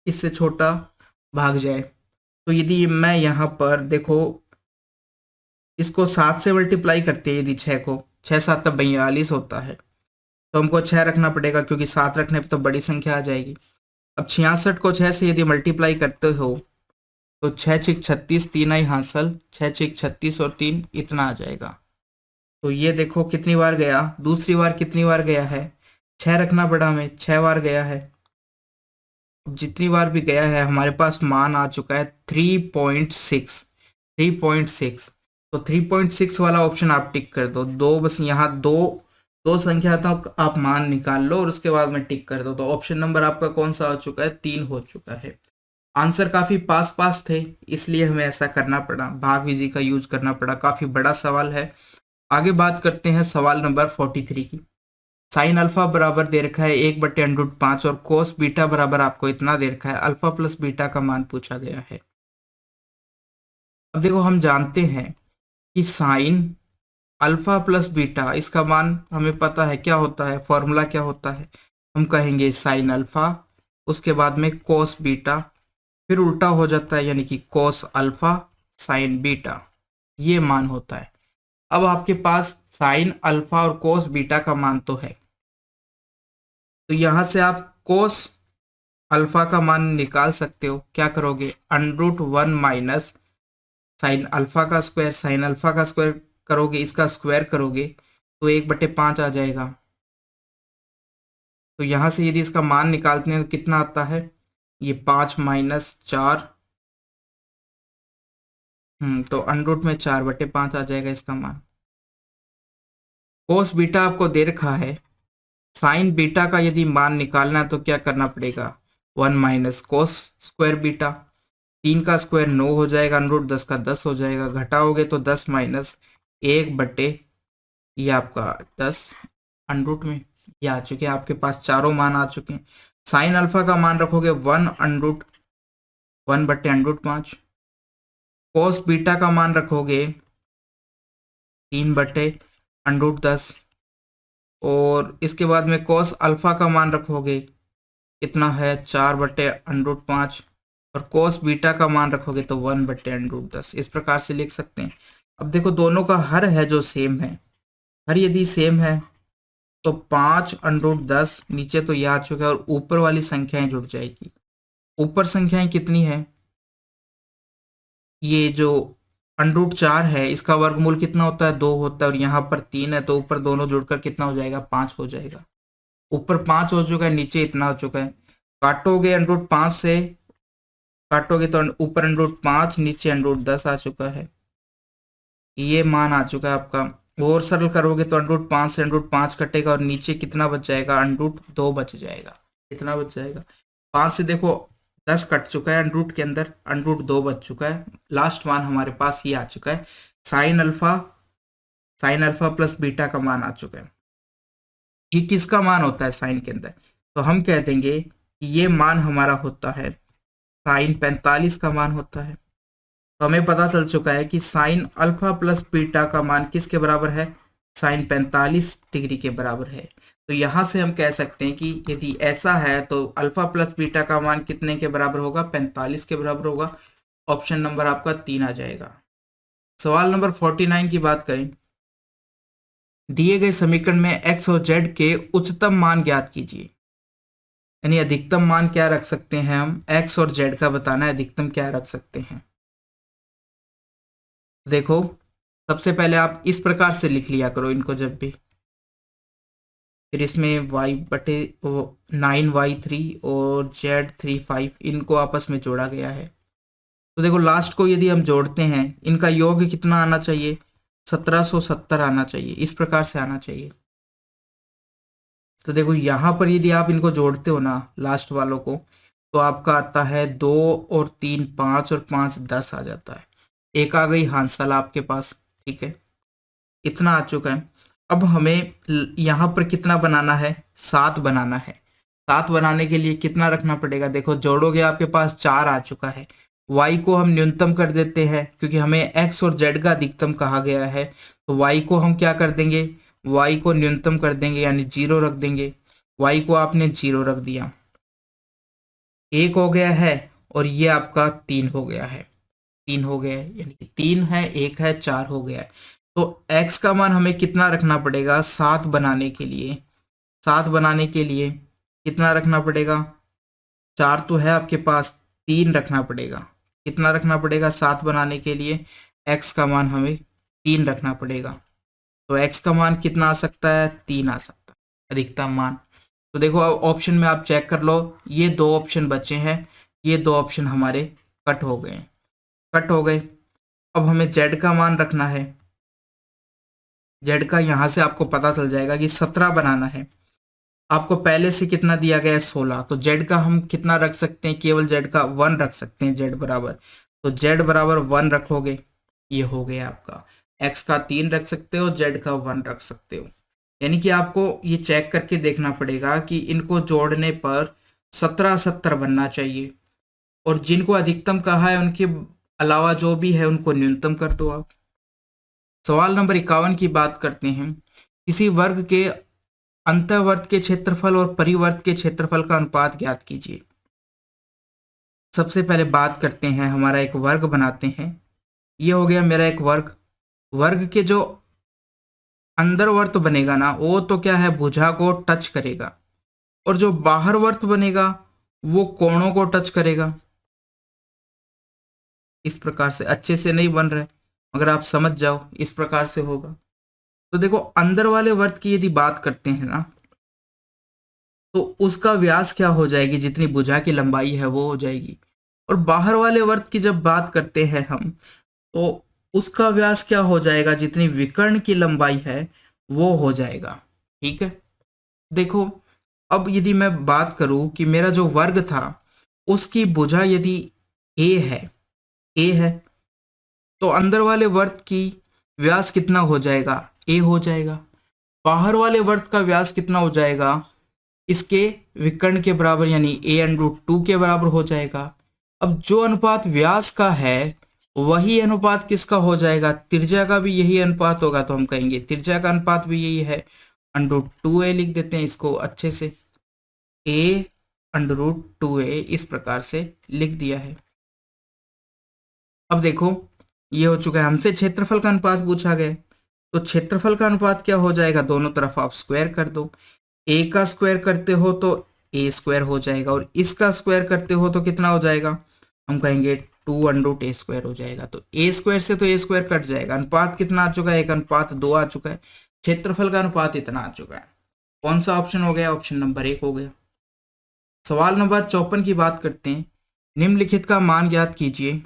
[SPEAKER 1] इससे छोटा भाग जाए। तो यदि मैं यहाँ पर देखो इसको 7 से मल्टीप्लाई करते हैं, यदि 6 को, 6 7 तब 42 होता है, तो हमको 6 रखना पड़ेगा क्योंकि 7 रखने पर तो बड़ी संख्या आ जाएगी। अब 66 को 6 से यदि मल्टीप्लाई करते हो तो 6 6 36, 3 आई हासिल, 6 6 36 और 3 इतना आ जाएगा। तो ये देखो कितनी बार गया, दूसरी बार कितनी बार गया है, 6 रखना पड़ा हमें, 6 बार गया है। जितनी बार भी गया है हमारे पास मान आ चुका है 3.6। 3.6, तो 3.6 वाला ऑप्शन आप टिक कर दो। दो बस यहाँ दो दो संख्या तक आप मान निकाल लो और उसके बाद में टिक कर दो। तो ऑप्शन नंबर आपका कौन सा हो चुका है, 3 हो चुका है। आंसर काफी पास पास थे, इसलिए हमें ऐसा करना पड़ा, भाग विधि का यूज करना पड़ा। काफी बड़ा सवाल है। आगे बात करते हैं सवाल नंबर 43 की। साइन अल्फा बराबर दे रखा है 1/√5 और कोस बीटा बराबर आपको इतना दे रखा है। अल्फा प्लस बीटा का मान पूछा गया है। अब देखो हम जानते हैं कि साइन अल्फा प्लस बीटा, इसका मान हमें पता है क्या होता है, फॉर्मूला क्या होता है। हम कहेंगे साइन अल्फा, उसके बाद में कोस बीटा, फिर उल्टा हो जाता है यानी कि कोस अल्फा साइन बीटा, ये मान होता है। अब आपके पास साइन अल्फा और कोस बीटा का मान तो है, तो यहां से आप कोस अल्फा का मान निकाल सकते हो। क्या करोगे, √1 माइनस साइन अल्फा का स्क्वायर, साइन अल्फा का स्क्वायर करोगे, इसका स्क्वायर करोगे तो 1/5 आ जाएगा। तो यहां से यदि इसका मान निकालते हैं तो कितना आता है, ये 5 माइनस 4, तो √में 4/5 आ जाएगा इसका मान। कोस बीटा आपको दे रखा है, साइन बीटा का यदि मान निकालना है तो क्या करना पड़ेगा, 1 माइनस कोस स्क्वायर बीटा। 3 का स्क्वायर 9 हो जाएगा, √10 का 10 हो जाएगा, घटाओगे तो 10 माइनस 1/, ये आपका 10 √ में ये आ चुके हैं। आपके पास चारों मान आ चुके हैं। साइन अल्फा का मान रखोगे 1/√5, कोस बीटा का मान रखोगे 3/√10, और इसके बाद में कॉस अल्फा का मान रखोगे कितना है 4/√5 और कॉस बीटा का मान रखोगे तो 1/√10। इस प्रकार से लिख सकते हैं। अब देखो दोनों का हर है जो सेम है, हर यदि सेम है तो 5/10 नीचे तो ये आ चुका है और ऊपर वाली संख्याएं जुड़ जाएगी। ऊपर संख्याएं कितनी है, ये जो √4 है इसका वर्गमूल कितना होता है 2 होता है और यहाँ पर 3 है तो ऊपर दोनों जुड़कर कितना हो जाएगा 5 हो जाएगा। ऊपर 5 हो चुका है, नीचे इतना हो चुका है। काटोगे √5 से, काटोगे तो ऊपर √5 नीचे √10 आ चुका है। ये मान आ चुका है आपका। और सरल करोगे तो √5 से √5 कटेगा और नीचे कितना बच जाएगा √2 बच जाएगा। कितना बच जाएगा 5 से देखो 10 कट चुका है √ के अंदर, √2 बच चुका है। लास्ट मान हमारे पास ये आ चुका है साइन अल्फा प्लस बीटा का मान आ चुका है। ये किसका मान होता है साइन के अंदर, तो हम कह देंगे कि ये मान हमारा होता है साइन 45 का मान होता है। तो हमें पता चल चुका है कि साइन अल्फा प्लस बीटा का मान किसके बराबर है, साइन 45 डिग्री के बराबर है। तो यहाँ से हम कह सकते हैं कि यदि ऐसा है तो अल्फा प्लस बीटा का मान कितने के बराबर होगा, 45 के बराबर होगा। ऑप्शन नंबर आपका 3 आ जाएगा। सवाल नंबर 49 की बात करें, दिए गए समीकरण में x और z के उच्चतम मान ज्ञात कीजिए। यानी अधिकतम मान क्या रख सकते हैं हम, x और z का बताना है अधिकतम क्या रख सकते हैं। देखो सबसे पहले आप इस प्रकार से लिख लिया करो इनको जब भी, फिर इसमें y/9y3 और z35 इनको आपस में जोड़ा गया है। तो देखो लास्ट को यदि हम जोड़ते हैं इनका योग कितना आना चाहिए, 1770 आना चाहिए, इस प्रकार से आना चाहिए। तो देखो यहाँ पर यदि आप इनको जोड़ते हो ना लास्ट वालों को, तो आपका आता है 2 और 3 5 और 5 10 आ जाता है। एक आ गई हांसल आपके पास, ठीक है, इतना आ चुका है। अब हमें यहाँ पर कितना बनाना है, 7 बनाना है। 7 बनाने के लिए कितना रखना पड़ेगा, देखो जोड़ोगे आपके पास 4 आ चुका है। y को हम न्यूनतम कर देते हैं क्योंकि हमें x और z का अधिकतम कहा गया है। तो y को हम क्या कर देंगे, y को न्यूनतम कर देंगे यानी 0 रख देंगे। y को आपने 0 रख दिया, 1 हो गया है और ये आपका 3 हो गया है। 3 हो गया है यानी कि 3 है 1 है 4 हो गया है। तो x का मान हमें कितना रखना पड़ेगा, 7 बनाने के लिए, 7 बनाने के लिए कितना रखना पड़ेगा, 4 तो है आपके पास, 3 रखना पड़ेगा। कितना रखना पड़ेगा 7 बनाने के लिए, x का मान हमें 3 रखना पड़ेगा। तो x का मान कितना आ सकता है, 3 आ सकता है अधिकतम मान। तो देखो अब ऑप्शन में आप चेक कर लो, ये 2 ऑप्शन बचे हैं, ये 2 ऑप्शन हमारे कट हो गए, कट हो गए। अब हमें z का मान रखना है। z का यहाँ से आपको पता चल जाएगा कि 17 बनाना है। आपको पहले से कितना दिया गया है 16, तो z का हम कितना रख सकते हैं, केवल z का 1 रख सकते हैं, z बराबर, तो z बराबर 1 रखोगे, ये हो गया आपका। x का 3 रख सकते हो, z का 1 रख सकते हो। यानी कि आपको ये चेक करके देखना पड़ेगा कि इनको जोड़ने पर 1770 बनना चाहिए और जिनको अधिकतम कहा है उनके अलावा जो भी है उनको न्यूनतम कर दो आप। सवाल नंबर 51 की बात करते हैं, किसी वर्ग के अंतःवर्त के क्षेत्रफल और परिवर्त के क्षेत्रफल का अनुपात ज्ञात कीजिए। सबसे पहले बात करते हैं, हमारा एक वर्ग बनाते हैं। ये हो गया मेरा एक वर्ग। वर्ग के जो अंदर वर्त बनेगा ना वो तो क्या है, भुजा को टच करेगा, और जो बाहर वर्त बनेगा वो कोणों को टच करेगा। इस प्रकार से अच्छे से नहीं बन रहा है, अगर आप समझ जाओ इस प्रकार से होगा। तो देखो अंदर वाले वर्त की यदि बात करते हैं ना, तो उसका व्यास क्या हो जाएगी, जितनी भुजा की लंबाई है वो हो जाएगी। और बाहर वाले वर्त की जब बात करते हैं हम, तो उसका व्यास क्या हो जाएगा, जितनी विकर्ण की लंबाई है वो हो जाएगा। ठीक है, देखो अब यदि मैं बात करूं कि मेरा जो वर्ग था उसकी भुजा यदि ए है तो अंदर वाले वर्त की व्यास कितना हो जाएगा, ए हो जाएगा। बाहर वाले वर्त का व्यास कितना हो जाएगा, इसके विकर्ण के बराबर यानी a√2 के बराबर हो जाएगा। अब जो अनुपात व्यास का है वही अनुपात किसका हो जाएगा, त्रिज्या का भी यही अनुपात होगा। तो हम कहेंगे त्रिज्या का अनुपात भी यही है, √2a लिख देते हैं इसको अच्छे से, a √2a इस प्रकार से लिख दिया है। अब देखो ये हो चुका है, हमसे क्षेत्रफल का अनुपात पूछा गया, तो क्षेत्रफल का अनुपात क्या हो जाएगा, दोनों तरफ आप स्क्वायर कर दो, a का स्क्वायर करते हो तो a स्क्वायर हो जाएगा और इसका स्क्वायर करते हो तो कितना हो जाएगा, हम कहेंगे 2 √a स्क्वायर हो जाएगा। तो a स्क्वायर से तो a स्क्वायर कट जाएगा, अनुपात कितना आ चुका है, 1:2 आ चुका है, क्षेत्रफल का अनुपात इतना आ चुका है। कौन सा ऑप्शन हो गया, ऑप्शन नंबर 1 हो गया। सवाल नंबर 54 की बात करते हैं, निम्नलिखित का मान ज्ञात कीजिए।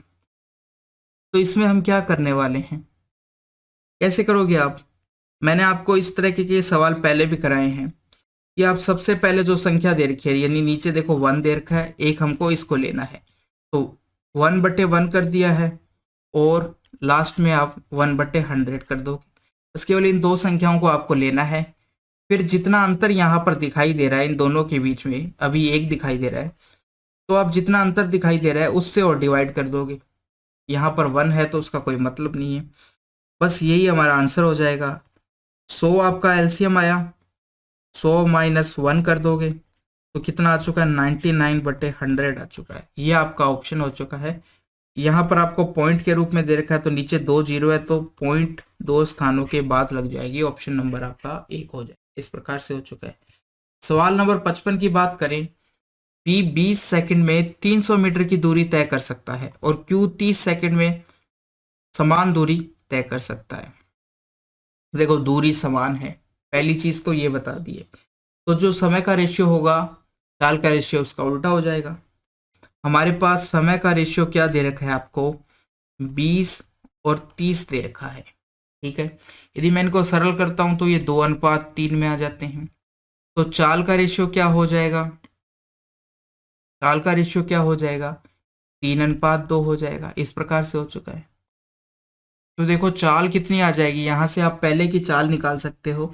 [SPEAKER 1] तो इसमें हम क्या करने वाले हैं, कैसे करोगे आप, मैंने आपको इस तरह के सवाल पहले भी कराए हैं कि आप सबसे पहले जो संख्या दे रखी है, यानी नीचे देखो 1 दे रखा है, एक हमको इसको लेना है, तो 1/1 कर दिया है और लास्ट में आप 1/100 कर दो। बस केवल इन दो संख्याओं को आपको लेना है, फिर जितना अंतर यहाँ पर दिखाई दे रहा है इन दोनों के बीच में, अभी 1 दिखाई दे रहा है, तो आप जितना अंतर दिखाई दे रहा है उससे और डिवाइड कर दोगे। यहाँ पर 1 है तो उसका कोई मतलब नहीं है, बस यही हमारा आंसर हो जाएगा। 100 आपका एलसीएम आया, 100 - 1 कर दोगे तो कितना आ चुका है, 99/100 आ चुका है। ये आपका ऑप्शन हो चुका है। यहाँ पर आपको पॉइंट के रूप में दे रखा है, तो नीचे 2 जीरो है तो पॉइंट 2 स्थानों के बाद लग जाएगी, ऑप्शन नंबर आपका 1 हो जाए। इस प्रकार से हो चुका है। सवाल नंबर 55 की बात करें, P 20 सेकंड में 300 मीटर की दूरी तय कर सकता है और Q 30 सेकंड में समान दूरी तय कर सकता है। देखो दूरी समान है, पहली चीज तो ये बता दी है, तो जो समय का रेशियो होगा, चाल का रेशियो उसका उल्टा हो जाएगा। हमारे पास समय का रेशियो क्या दे रखा है आपको, 20 और 30 दे रखा है, ठीक है। यदि मैं इनको सरल करता हूं तो ये 2:3 में आ जाते हैं। तो चाल का रेशियो क्या हो जाएगा, चाल का रेशियो क्या हो जाएगा, 3:2 हो जाएगा। इस प्रकार से हो चुका है। तो देखो चाल कितनी आ जाएगी, यहाँ से आप पहले की चाल निकाल सकते हो।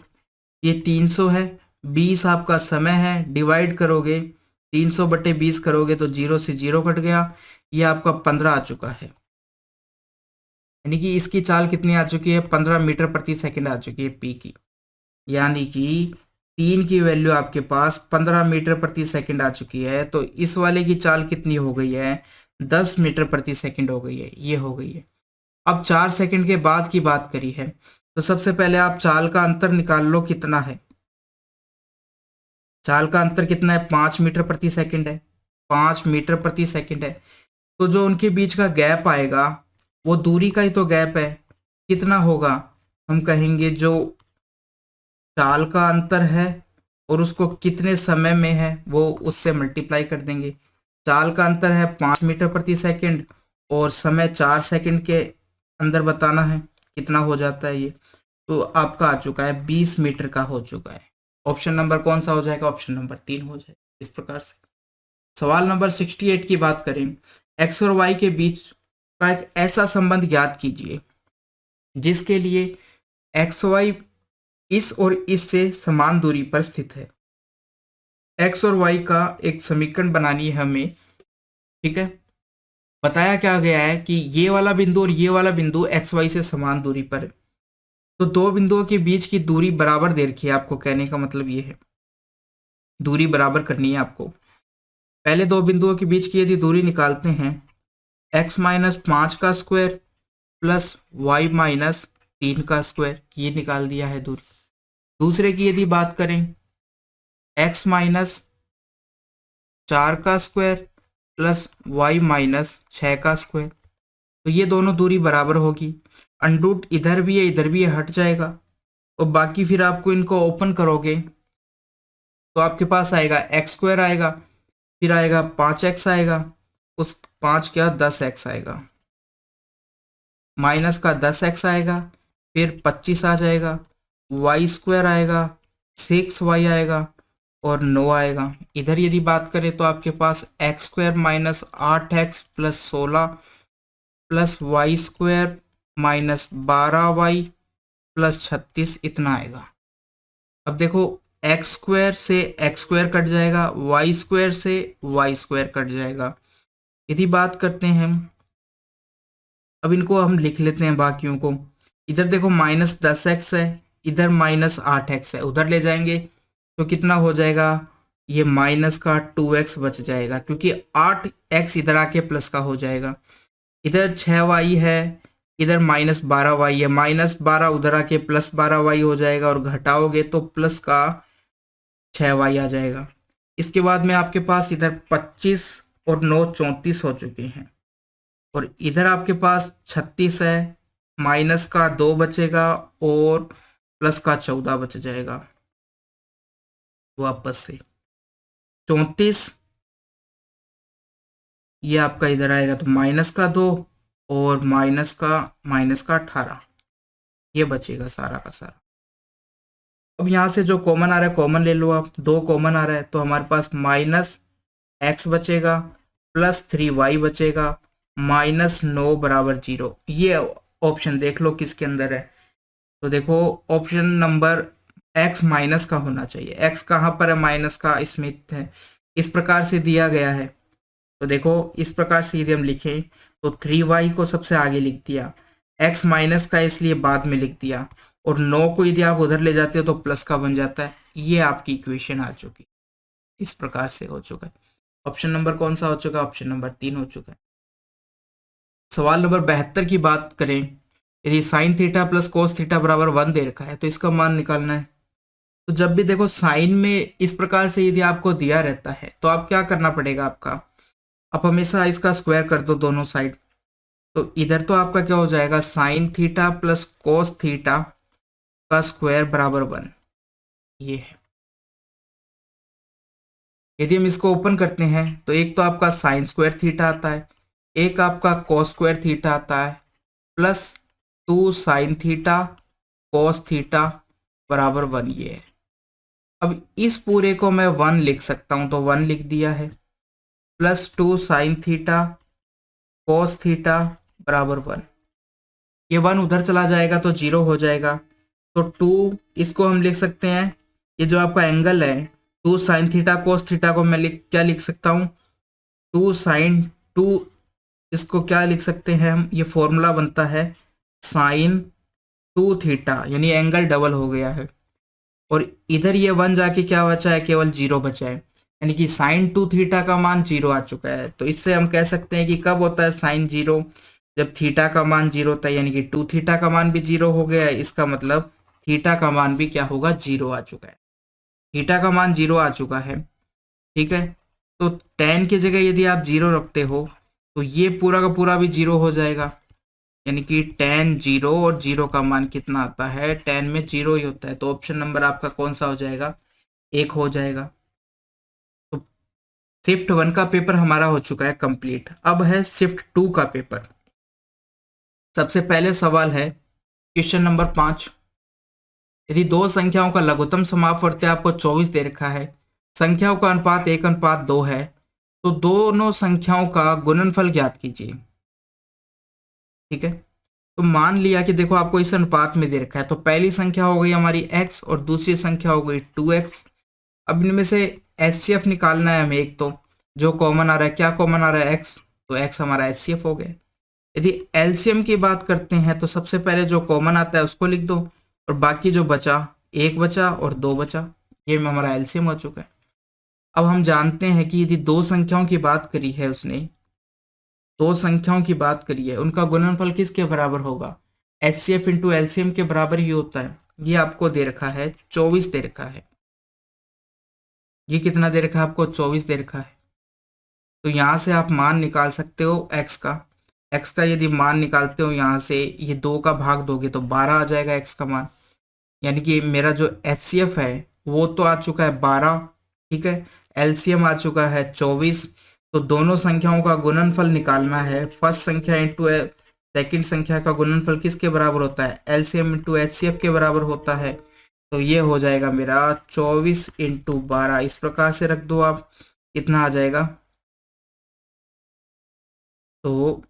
[SPEAKER 1] ये 300 है, 20 आपका समय है, डिवाइड करोगे 300/20 करोगे तो 0 से 0 कट गया, ये आपका 15 आ चुका है। यानी कि इसकी चाल कितनी आ चुकी है, 15 मीटर प्रति सेकंड आ चुकी है पी की। यानी कि 3 की वैल्यू आपके पास 15 मीटर प्रति सेकंड आ चुकी है, तो इस वाले की चाल कितनी हो गई है, 10 मीटर प्रति सेकंड हो गई है, ये हो गई है। अब 4 सेकंड के बाद की बात करी है, तो सबसे पहले आप चाल का अंतर निकाल लो कितना है। चाल का अंतर कितना है, 5 मीटर प्रति सेकंड है, 5 मीटर प्रति सेकंड है। तो जो उनके बीच का गैप आएगा वो दूरी का ही तो गैप है, कितना होगा, हम कहेंगे जो चाल का अंतर है और उसको कितने समय में है वो उससे मल्टीप्लाई कर देंगे। चाल का अंतर है 5 मीटर प्रति सेकंड और समय 4 सेकंड के अंदर बताना है, कितना हो जाता है ये, तो आपका आ चुका है 20 मीटर का हो चुका है। ऑप्शन नंबर कौन सा हो जाएगा, ऑप्शन नंबर 3 हो जाएगा। इस प्रकार से सवाल नंबर 68 की बात करें, एक्स और वाई के बीच का एक ऐसा संबंध ज्ञात कीजिए जिसके लिए एक्स वाई इस और इस से समान दूरी पर स्थित है। एक्स और वाई का एक समीकरण बनानी है हमें, ठीक है। बताया क्या गया है कि ये वाला बिंदु और ये वाला बिंदु एक्स वाई से समान दूरी पर है, तो दो बिंदुओं के बीच की दूरी बराबर दे रखी है। आपको कहने का मतलब ये है दूरी बराबर करनी है आपको। पहले दो बिंदुओं के बीच की यदि दूरी निकालते हैं, x - 5 का स्क्वायर प्लस y - 3 का स्क्वायर, ये निकाल दिया है दूरी। दूसरे की यदि बात करें, x - 4 का स्क्वायर प्लस y - 6 का स्क्वायर, तो ये दोनों दूरी बराबर होगी। अंडरूट इधर भी है इधर भी है, हट जाएगा और बाकी फिर आपको इनको ओपन करोगे तो आपके पास आएगा x² आएगा, फिर आएगा 5x आएगा, उस 5 क्या 10x आएगा, माइनस का 10x आएगा, फिर 25 आ जाएगा, y² आएगा, 6y आएगा और 9 आएगा। इधर यदि बात करें तो आपके पास x² - 8x plus 16 plus y² - 12y plus 36 इतना आएगा। अब देखो x² से x² कट जाएगा, y² से y² कट जाएगा। यदि बात करते हैं, अब इनको हम लिख लेते हैं बाकियों को। इधर देखो -10x है, इधर -8x है, उधर ले जाएंगे तो कितना हो जाएगा, ये माइनस का 2x बच जाएगा, क्योंकि 8x इधर आके प्लस का हो जाएगा। इधर 6y है, इधर -12y है, -12 उधर आके +12y हो जाएगा, और घटाओगे तो प्लस का 6y आ जाएगा। इसके बाद में आपके पास इधर 25 और 9 34 हो चुके हैं, और इधर आपके पास 36 है, माइनस का 2 बचेगा और प्लस का 14 बच जाएगा। वापस से 34, ये आपका इधर आएगा तो माइनस का 2 और माइनस का 18, ये बचेगा सारा का सारा। अब यहाँ से जो कॉमन आ रहा है कॉमन ले लो आप, 2 कॉमन आ रहा है तो हमारे पास -x बचेगा, +3y बचेगा, -9 बराबर 0। ये ऑप्शन देख लो किसके अंदर है, तो देखो ऑप्शन नंबर x माइनस का होना चाहिए। x कहाँ पर है, माइनस का, इसमें है, इस प्रकार से दिया गया है। तो देखो इस प्रकार से यदि हम लिखें तो 3y को सबसे आगे लिख दिया, x माइनस का इसलिए बाद में लिख दिया, और 9 को यदि आप उधर ले जाते हो तो प्लस का बन जाता है। ये आपकी इक्वेशन आ चुकी, इस प्रकार से हो चुका है। ऑप्शन नंबर कौन सा हो चुका है, ऑप्शन नंबर 3 हो चुका है। सवाल नंबर 72 की बात करें, यदि sine theta plus cos theta बराबर 1 दे रखा है तो इसका मान निकालना है। तो जब भी देखो साइन में इस प्रकार से यदि आपको दिया रहता है तो आप क्या करना पड़ेगा आपका, आप हमेशा इसका स्क्वायर कर दो दोनों साइड। तो इधर तो आपका क्या हो जाएगा, sine theta plus cos theta का स्क्वायर बराबर 1, ये है। यदि हम इसको ओपन करते हैं तो एक तो आपका साइन स्क्वायर थीटा आता है, एक आपका कोस स्क्वायर थीटा आता है, +2 साइन थीटा कोस थीटा बराबर 1, ये है। अब इस पूरे को मैं 1 लिख सकता हूं, तो 1 लिख दिया है, +2 साइन थीटा कोस थीटा बराबर 1। ये 1 उधर चला जाएगा तो 0 हो जाएगा, तो 2 इसको हम लिख सकते हैं, ये जो आपका एंगल है 2 साइन थीटा कोस थीटा को मैं क्या लिख सकता हूँ, 2 साइन 2, इसको क्या लिख सकते हैं हम, ये फॉर्मूला बनता है साइन 2 थीटा, यानी एंगल डबल हो गया है। और इधर ये 1 जाके क्या बचा है, केवल 0 बचा है, यानी कि साइन 2 थीटा का मान 0 आ चुका है। तो इससे हम कह सकते हैं कि कब होता है साइन 0, जब थीटा का मान 0 होता है, यानी कि 2 थीटा का मान भी 0 हो गया है, इसका मतलब थीटा का मान भी क्या होगा, 0 आ चुका है। थीटा का मान 0 आ चुका है, ठीक है। तो tan की जगह यदि आप 0 रखते हो तो ये पूरा का पूरा भी 0 हो जाएगा, यानी कि tan 0, और 0 का मान कितना आता है, tan में 0 ही होता है। तो ऑप्शन नंबर आपका कौन सा हो जाएगा, 1 हो जाएगा। तो शिफ्ट 1 का पेपर हमारा हो चुका है कंप्लीट। अब है शिफ्ट 2 का पेपर। सबसे पहले सवाल है क्वेश्चन नंबर 5, यदि दो संख्याओं का लघुत्तम समापवर्ती आपको 24 दे रखा है, संख्याओं का अनुपात 1:2 है, तो दोनों संख्याओं का गुणनफल ज्ञात कीजिए। ठीक है, तो मान लिया कि देखो आपको इस अनुपात में दे रखा है, तो पहली संख्या हो गई हमारी x और दूसरी संख्या हो गई 2x। अब इनमें से HCF निकालना है हमें, एक तो जो कॉमन आ रहा है, क्या कॉमन आ रहा है, x, तो x हमारा HCF हो गया। यदि LCM की बात करते हैं तो सबसे पहले जो कॉमन आता है उसको लिख दो, और बाकी जो बचा, 1 बचा और 2 बचा, ये में हमारा LCM हो चुका है। अब हम जानते हैं कि यदि दो संख्याओं की बात करी है उसने, दो संख्याओं की बात करी है, उनका गुणनफल किसके बराबर होगा, HCF इंटू LCM के बराबर ही होता है। ये आपको दे रखा है 24 दे रखा है, ये कितना दे रखा है आपको, 24 दे रखा है। तो यहाँ से आप मान निकाल सकते हो x का यदि मान निकालते हो यहाँ से, ये 2 का भाग दोगे तो 12 आ जाएगा x का मान, यानी कि मेरा जो HCF है वो तो आ चुका है 12, ठीक है, LCM आ चुका है 24। तो दोनों संख्याओं का गुणनफल निकालना है, फर्स्ट संख्या इंटू सेकंड संख्या का गुणनफल किसके बराबर होता है, LCM इंटू HCF के बराबर होता है। तो ये हो जाएगा मेरा 24 इंटू 12, इस प्रकार से रख दो आप, कितना आ जाएगा, तो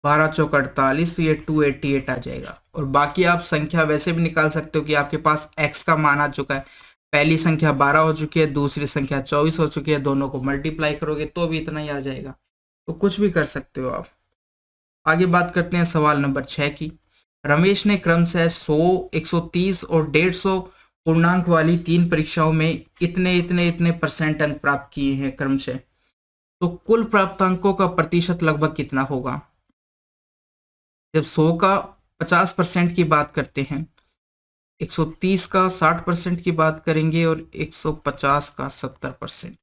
[SPEAKER 1] 12 चौक 48, तो ये 288 आ जाएगा। और बाकी आप संख्या वैसे भी निकाल सकते हो कि आपके पास x का मान आ चुका है, पहली संख्या 12 हो चुकी है, दूसरी संख्या 24 हो चुकी है, दोनों को मल्टीप्लाई करोगे तो भी इतना ही आ जाएगा। तो कुछ भी कर सकते हो आप। आगे बात करते हैं सवाल नंबर 6 की। रमेश ने क्रमशः 100, 130 और 150 पूर्णांक वाली 3 परीक्षाओं में इतने इतने इतने परसेंट अंक प्राप्त किए हैं क्रमशः। तो कुल प्राप्त अंकों का प्रतिशत लगभग कितना होगा? जब 100 का 50% की बात करते हैं, 130 का 60% की बात करेंगे और 150 का 70%,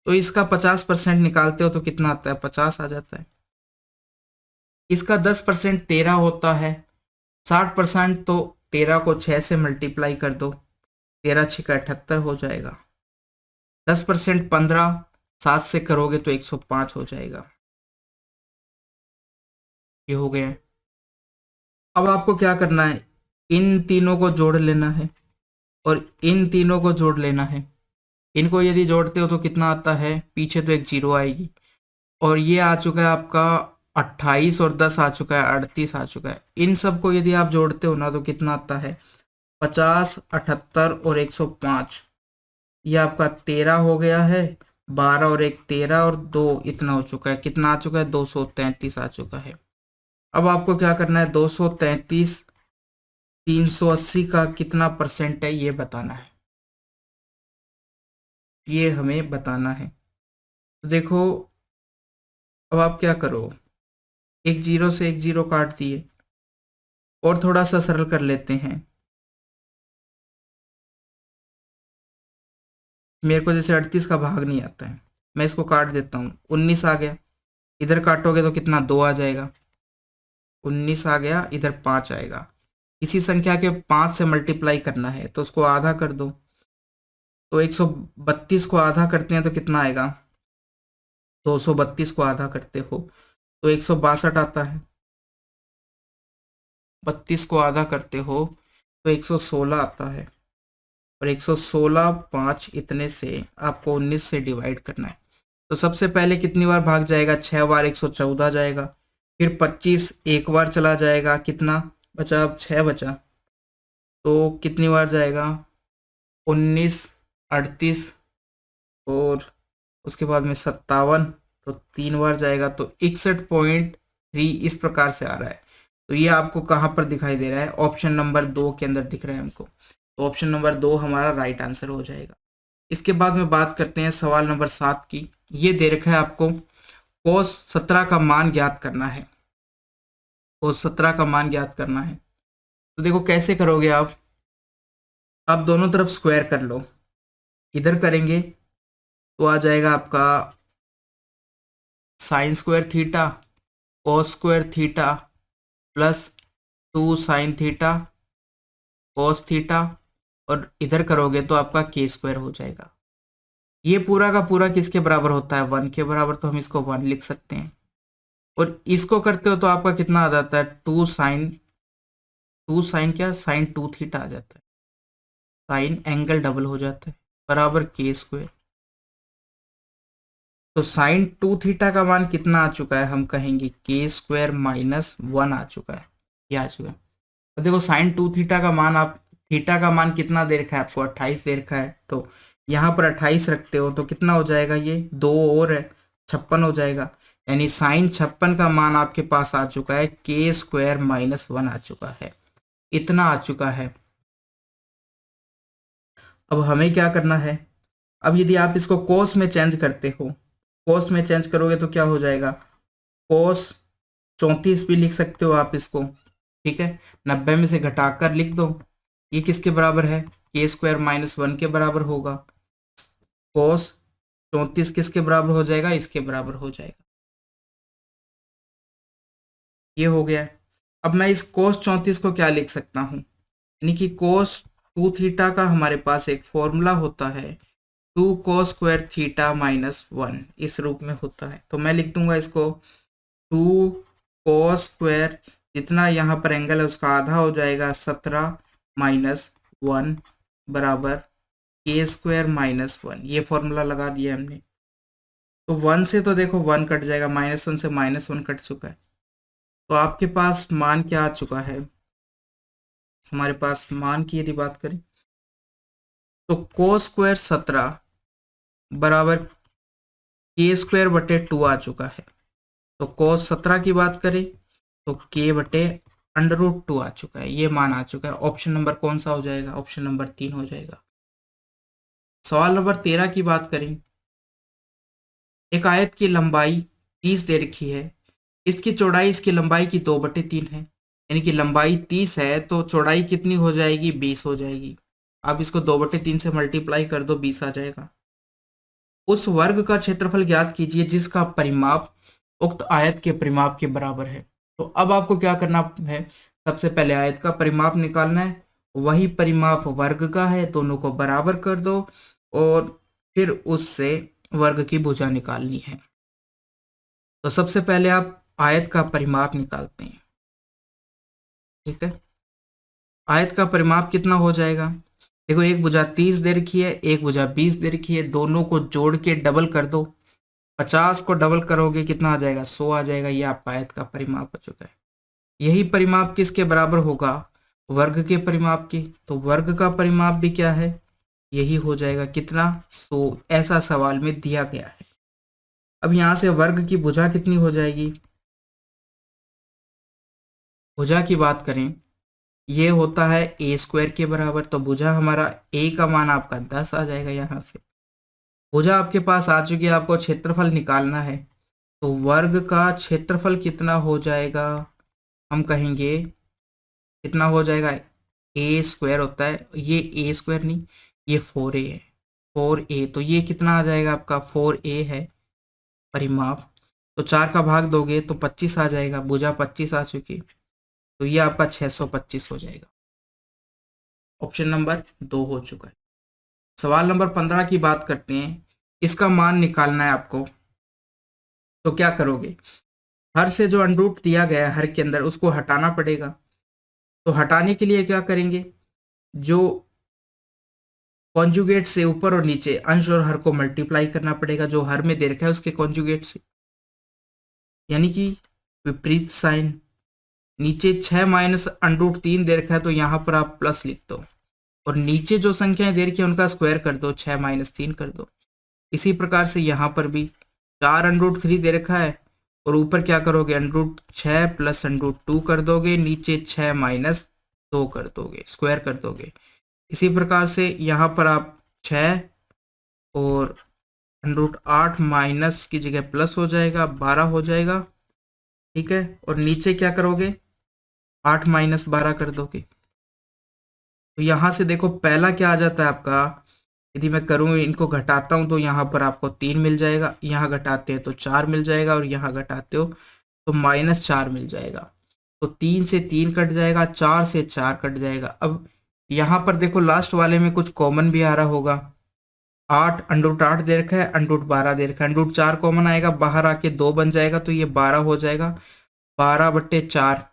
[SPEAKER 1] तो इसका 50% निकालते हो तो कितना आता है? 50 आ जाता है। इसका 10% 13 होता है। 60% तो 13 को 6 से मल्टीप्लाई कर दो, 13 6 78 हो जाएगा। 10% 15, 7 से करोगे तो 105 हो जाएगा। ये हो गया। अब आपको क्या करना है? इन तीनों को जोड़ लेना है और इन तीनों को जोड़ लेना है। इनको यदि जोड़ते हो तो कितना आता है? पीछे तो एक जीरो आएगी और ये आ चुका है आपका 28 और 10 आ चुका है 38 आ चुका है। इन सब को यदि आप जोड़ते हो ना तो कितना आता है? 50, 78 और 105, ये आपका 13 हो गया है। 12 और 1 13 और 2 इतना हो चुका है। कितना आ चुका है? 233 आ चुका है। अब आपको क्या करना है? 233 380 का कितना परसेंट है ये बताना है। ये हमें बताना है। तो देखो, अब आप क्या करो, एक जीरो से एक जीरो काट दिए और थोड़ा सा सरल कर लेते हैं। मेरे को जैसे 38 का भाग नहीं आता है, मैं इसको काट देता हूँ। 19 आ गया, इधर काटोगे तो कितना? 2 आ जाएगा। 19 आ गया, इधर 5 आएगा। इसी संख्या के 5 से मल्टीप्लाई करना है तो उसको आधा कर दो। तो 132 को आधा करते हैं तो कितना आएगा? 232 को आधा करते हो तो 162 आता है। 32 को आधा करते हो तो 116 आता है और 116 5 इतने से आपको 19 से डिवाइड करना है। तो सबसे पहले कितनी बार भाग जाएगा? 6 बार 114 जाएगा। फिर 25 एक बार चला जाएगा, कितना बचा? अब 6 बचा। तो कितनी बार जाएगा? 19, 38 और उसके बाद में 57, तो 3 बार जाएगा। तो 61.3 इस प्रकार से आ रहा है। तो ये आपको कहाँ पर दिखाई दे रहा है? ऑप्शन नंबर 2 के अंदर दिख रहा है हमको। तो ऑप्शन नंबर 2 हमारा राइट आंसर हो जाएगा। इसके बाद में बात करते हैं सवाल नंबर 7 की। ये दे रखा है आपको, cos 17 का मान ज्ञात करना है। cos 17 का मान ज्ञात करना है। तो देखो कैसे करोगे आप दोनों तरफ स्क्वायर कर लो। इधर करेंगे तो आ जाएगा आपका sine square theta cos square theta plus 2 sine theta cos theta, और इधर करोगे तो आपका k स्क्वायर हो जाएगा। ये पूरा का पूरा किसके बराबर होता है? 1 के बराबर। तो हम इसको 1 लिख सकते हैं। और इसको करते हो तो आपका कितना आ जाता है? 2 साइन क्या? साइन 2 थीटा आ जाता है। साइन एंगल डबल हो जाता है बराबर k स्क्वायर। तो साइन 2 थीटा का मान कितना आ चुका है? हम कहेंगे k स्क्वायर माइनस 1 आ चुका है। ये आ चुका है। तो देखो साइन 2 थीटा का मान, आप थीटा का मान कितना दे रखा है आपको? 28 दे रखा है। तो यहाँ पर 28 रखते हो तो कितना हो जाएगा? ये 2 और है, 56 हो जाएगा। यानी साइन 56 का मान आपके पास आ चुका है, k स्क्वायर माइनस 1 आ चुका है। इतना आ चुका है। अब हमें क्या करना है? अब यदि आप इसको कोस में चेंज करते हो, कोस में चेंज करोगे तो क्या हो जाएगा? कोस 34 भी लिख सकते हो आप इसको, ठीक है। 90 में से घटाकर लिख दो। ये किसके बराबर है? k स्क्वायर माइनस 1 के बराबर होगा। कोस 34 किसके बराबर हो जाएगा? इसके बराबर हो जाएगा। ये हो गया। अब मैं इस कोस 34 को क्या लिख सकता हूँ? यानी कि कोस 2 थीटा का हमारे पास एक फॉर्मूला होता है, 2 कोस स्क्वायर थीटा माइनस 1, इस रूप में होता है। तो मैं लिख दूंगा इसको 2 कोस स्क्वायर, जितना यहाँ पर एंगल है उसका आधा हो जाएगा 17 माइनस 1 बराबर k स्क्वायर माइनस 1। ये फॉर्मूला लगा दिया हमने। तो 1 से तो देखो 1 कट जाएगा, -1 से -1 कट चुका है। तो आपके पास मान क्या आ चुका है? हमारे पास मान की यदि बात करें तो कोस स्क्वायर 17 बराबर k स्क्वायर बटे 2 आ चुका है। तो कोस 17 की बात करें तो k बटे √2 आ चुका है, ये मान आ चुका है। ऑप्शन नंबर कौन सा हो जाएगा? ऑप्शन नंबर 3 हो जाएगा। सवाल नंबर 13 की बात करें। एक आयत की लंबाई 30 दे रखी है, इसकी चौड़ाई इसकी लंबाई की 2/3 है, यानी कि लंबाई 30 है तो चौड़ाई कितनी हो जाएगी? 20 हो जाएगी। आप इसको 2/3 से मल्टीप्लाई कर दो, 20 आ जाएगा। उस वर्ग का क्षेत्रफल ज्ञात कीजिए जिसका परिमाप उक्त आयत के परिमाप के बराबर है। तो अब आपको क्या करना है? सबसे पहले आयत का परिमाप निकालना है, वही परिमाप वर्ग का है, दोनों को बराबर कर दो और फिर उससे वर्ग की भुजा निकालनी है। तो सबसे पहले आप आयत का परिमाप निकालते हैं, ठीक है। आयत का परिमाप कितना हो जाएगा? देखो, एक भुजा 30 दे रखी है, एक भुजा 20 दे रखी है, दोनों को जोड़ के डबल कर दो। 50 को डबल करोगे कितना आ जाएगा? 100 आ जाएगा। ये आपका आयत का परिमाप हो चुका है। यही परिमाप किसके बराबर होगा? वर्ग के परिमाप के। तो वर्ग का परिमाप भी क्या है? यही हो जाएगा। कितना? 100। ऐसा सवाल में दिया गया है। अब यहां से वर्ग की भुजा कितनी हो जाएगी? भुजा की बात करें, ये होता है a² के बराबर, तो भुजा हमारा a का मान आपका 10 आ जाएगा। यहाँ से भुजा आपके पास आ चुकी है, आपको क्षेत्रफल निकालना है। तो वर्ग का क्षेत्रफल कितना हो जाएगा? हम कहेंगे कितना हो जाएगा? a² होता है, ये a² नहीं, ये 4a है। 4a, तो ये कितना आ जाएगा आपका? 4a है परिमाप। तो 4 का भाग दोगे तो 25 आ जाएगा। भुजा 25 आ चुकी, तो ये आपका 625 हो जाएगा। ऑप्शन नंबर 2 हो चुका है। सवाल नंबर 15 की बात करते हैं। इसका मान निकालना है आपको, तो क्या करोगे? हर से जो अंडरूट दिया गया है हर के अंदर, उसको हटाना पड़ेगा। तो हटाने के लिए क्या करेंगे? जो कॉन्जुगेट से ऊपर और नीचे अंश और हर को मल्टीप्लाई करना पड़ेगा, जो हर में दे रखा है उसके कॉन्जुगेट से, यानी कि विपरीत साइन। नीचे 6 माइनस √3 दे रखा है, तो यहाँ पर आप प्लस लिख दो, और नीचे जो संख्याएं दे रखी है उनका स्क्वायर कर दो, 6 माइनस 3 कर दो। इसी प्रकार से यहाँ पर भी 4 √3 दे रखा है, और ऊपर क्या करोगे? √6 प्लस √2 कर दोगे, नीचे 6 माइनस 2 कर दोगे, स्क्वायर कर दोगे। इसी प्रकार से यहाँ पर आप 6 और √8 माइनस की जगह प्लस हो जाएगा, 12 हो जाएगा, ठीक है। और नीचे क्या करोगे? 8 माइनस 12 कर दोगे। तो यहाँ से देखो पहला क्या आ जाता है आपका? यदि मैं करूँ इनको घटाता हूँ तो यहाँ पर आपको 3 मिल जाएगा, यहाँ घटाते हैं तो 4 मिल जाएगा, और यहाँ घटाते हो तो -4 मिल जाएगा। तो 3 से 3 कट जाएगा, 4 से 4 कट जाएगा। अब यहाँ पर देखो लास्ट वाले में कुछ कॉमन भी आ रहा होगा। 8 √8 दे रखा है, √12 दे रखा है, √4 कॉमन आएगा, बाहर आके 2 बन जाएगा, तो ये 12 हो जाएगा। 12/4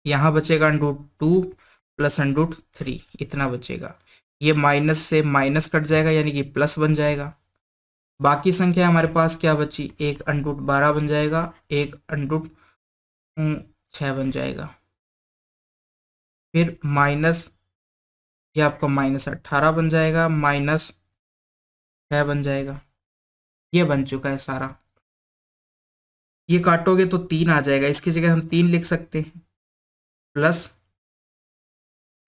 [SPEAKER 1] यहाँ बचेगा √2 प्लस √3, इतना बचेगा। ये माइनस से माइनस कट जाएगा, यानी कि प्लस बन जाएगा। बाकी संख्या हमारे पास क्या बची? एक √12 बन जाएगा, एक √6 बन जाएगा, फिर माइनस, ये आपका -18 बन जाएगा, -6 बन जाएगा। ये बन चुका है सारा। ये काटोगे तो 3 आ जाएगा, इसकी जगह हम 3 लिख सकते हैं, प्लस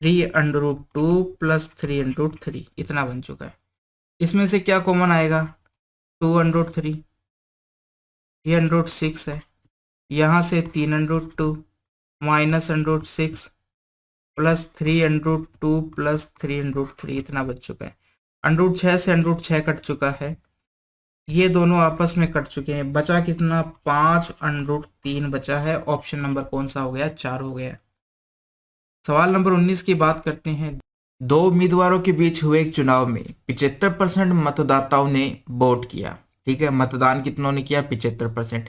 [SPEAKER 1] 3√2 प्लस 3√3, इतना बन चुका है। इसमें से क्या कॉमन आएगा? 2√3, ये √6 है, यहाँ से 3√2 माइनस √6 प्लस 3√2 प्लस 3√3, इतना बच चुका है। √6 से √6 कट चुका है, ये दोनों आपस में कट चुके हैं। बचा कितना? 5√3 बचा है। ऑप्शन नंबर कौन सा हो गया? 4 हो गया। सवाल नंबर 19 की बात करते हैं। 2 उम्मीदवारों के बीच हुए एक चुनाव में 75% मतदाताओं ने वोट किया, ठीक है। मतदान कितनों ने किया? 75%,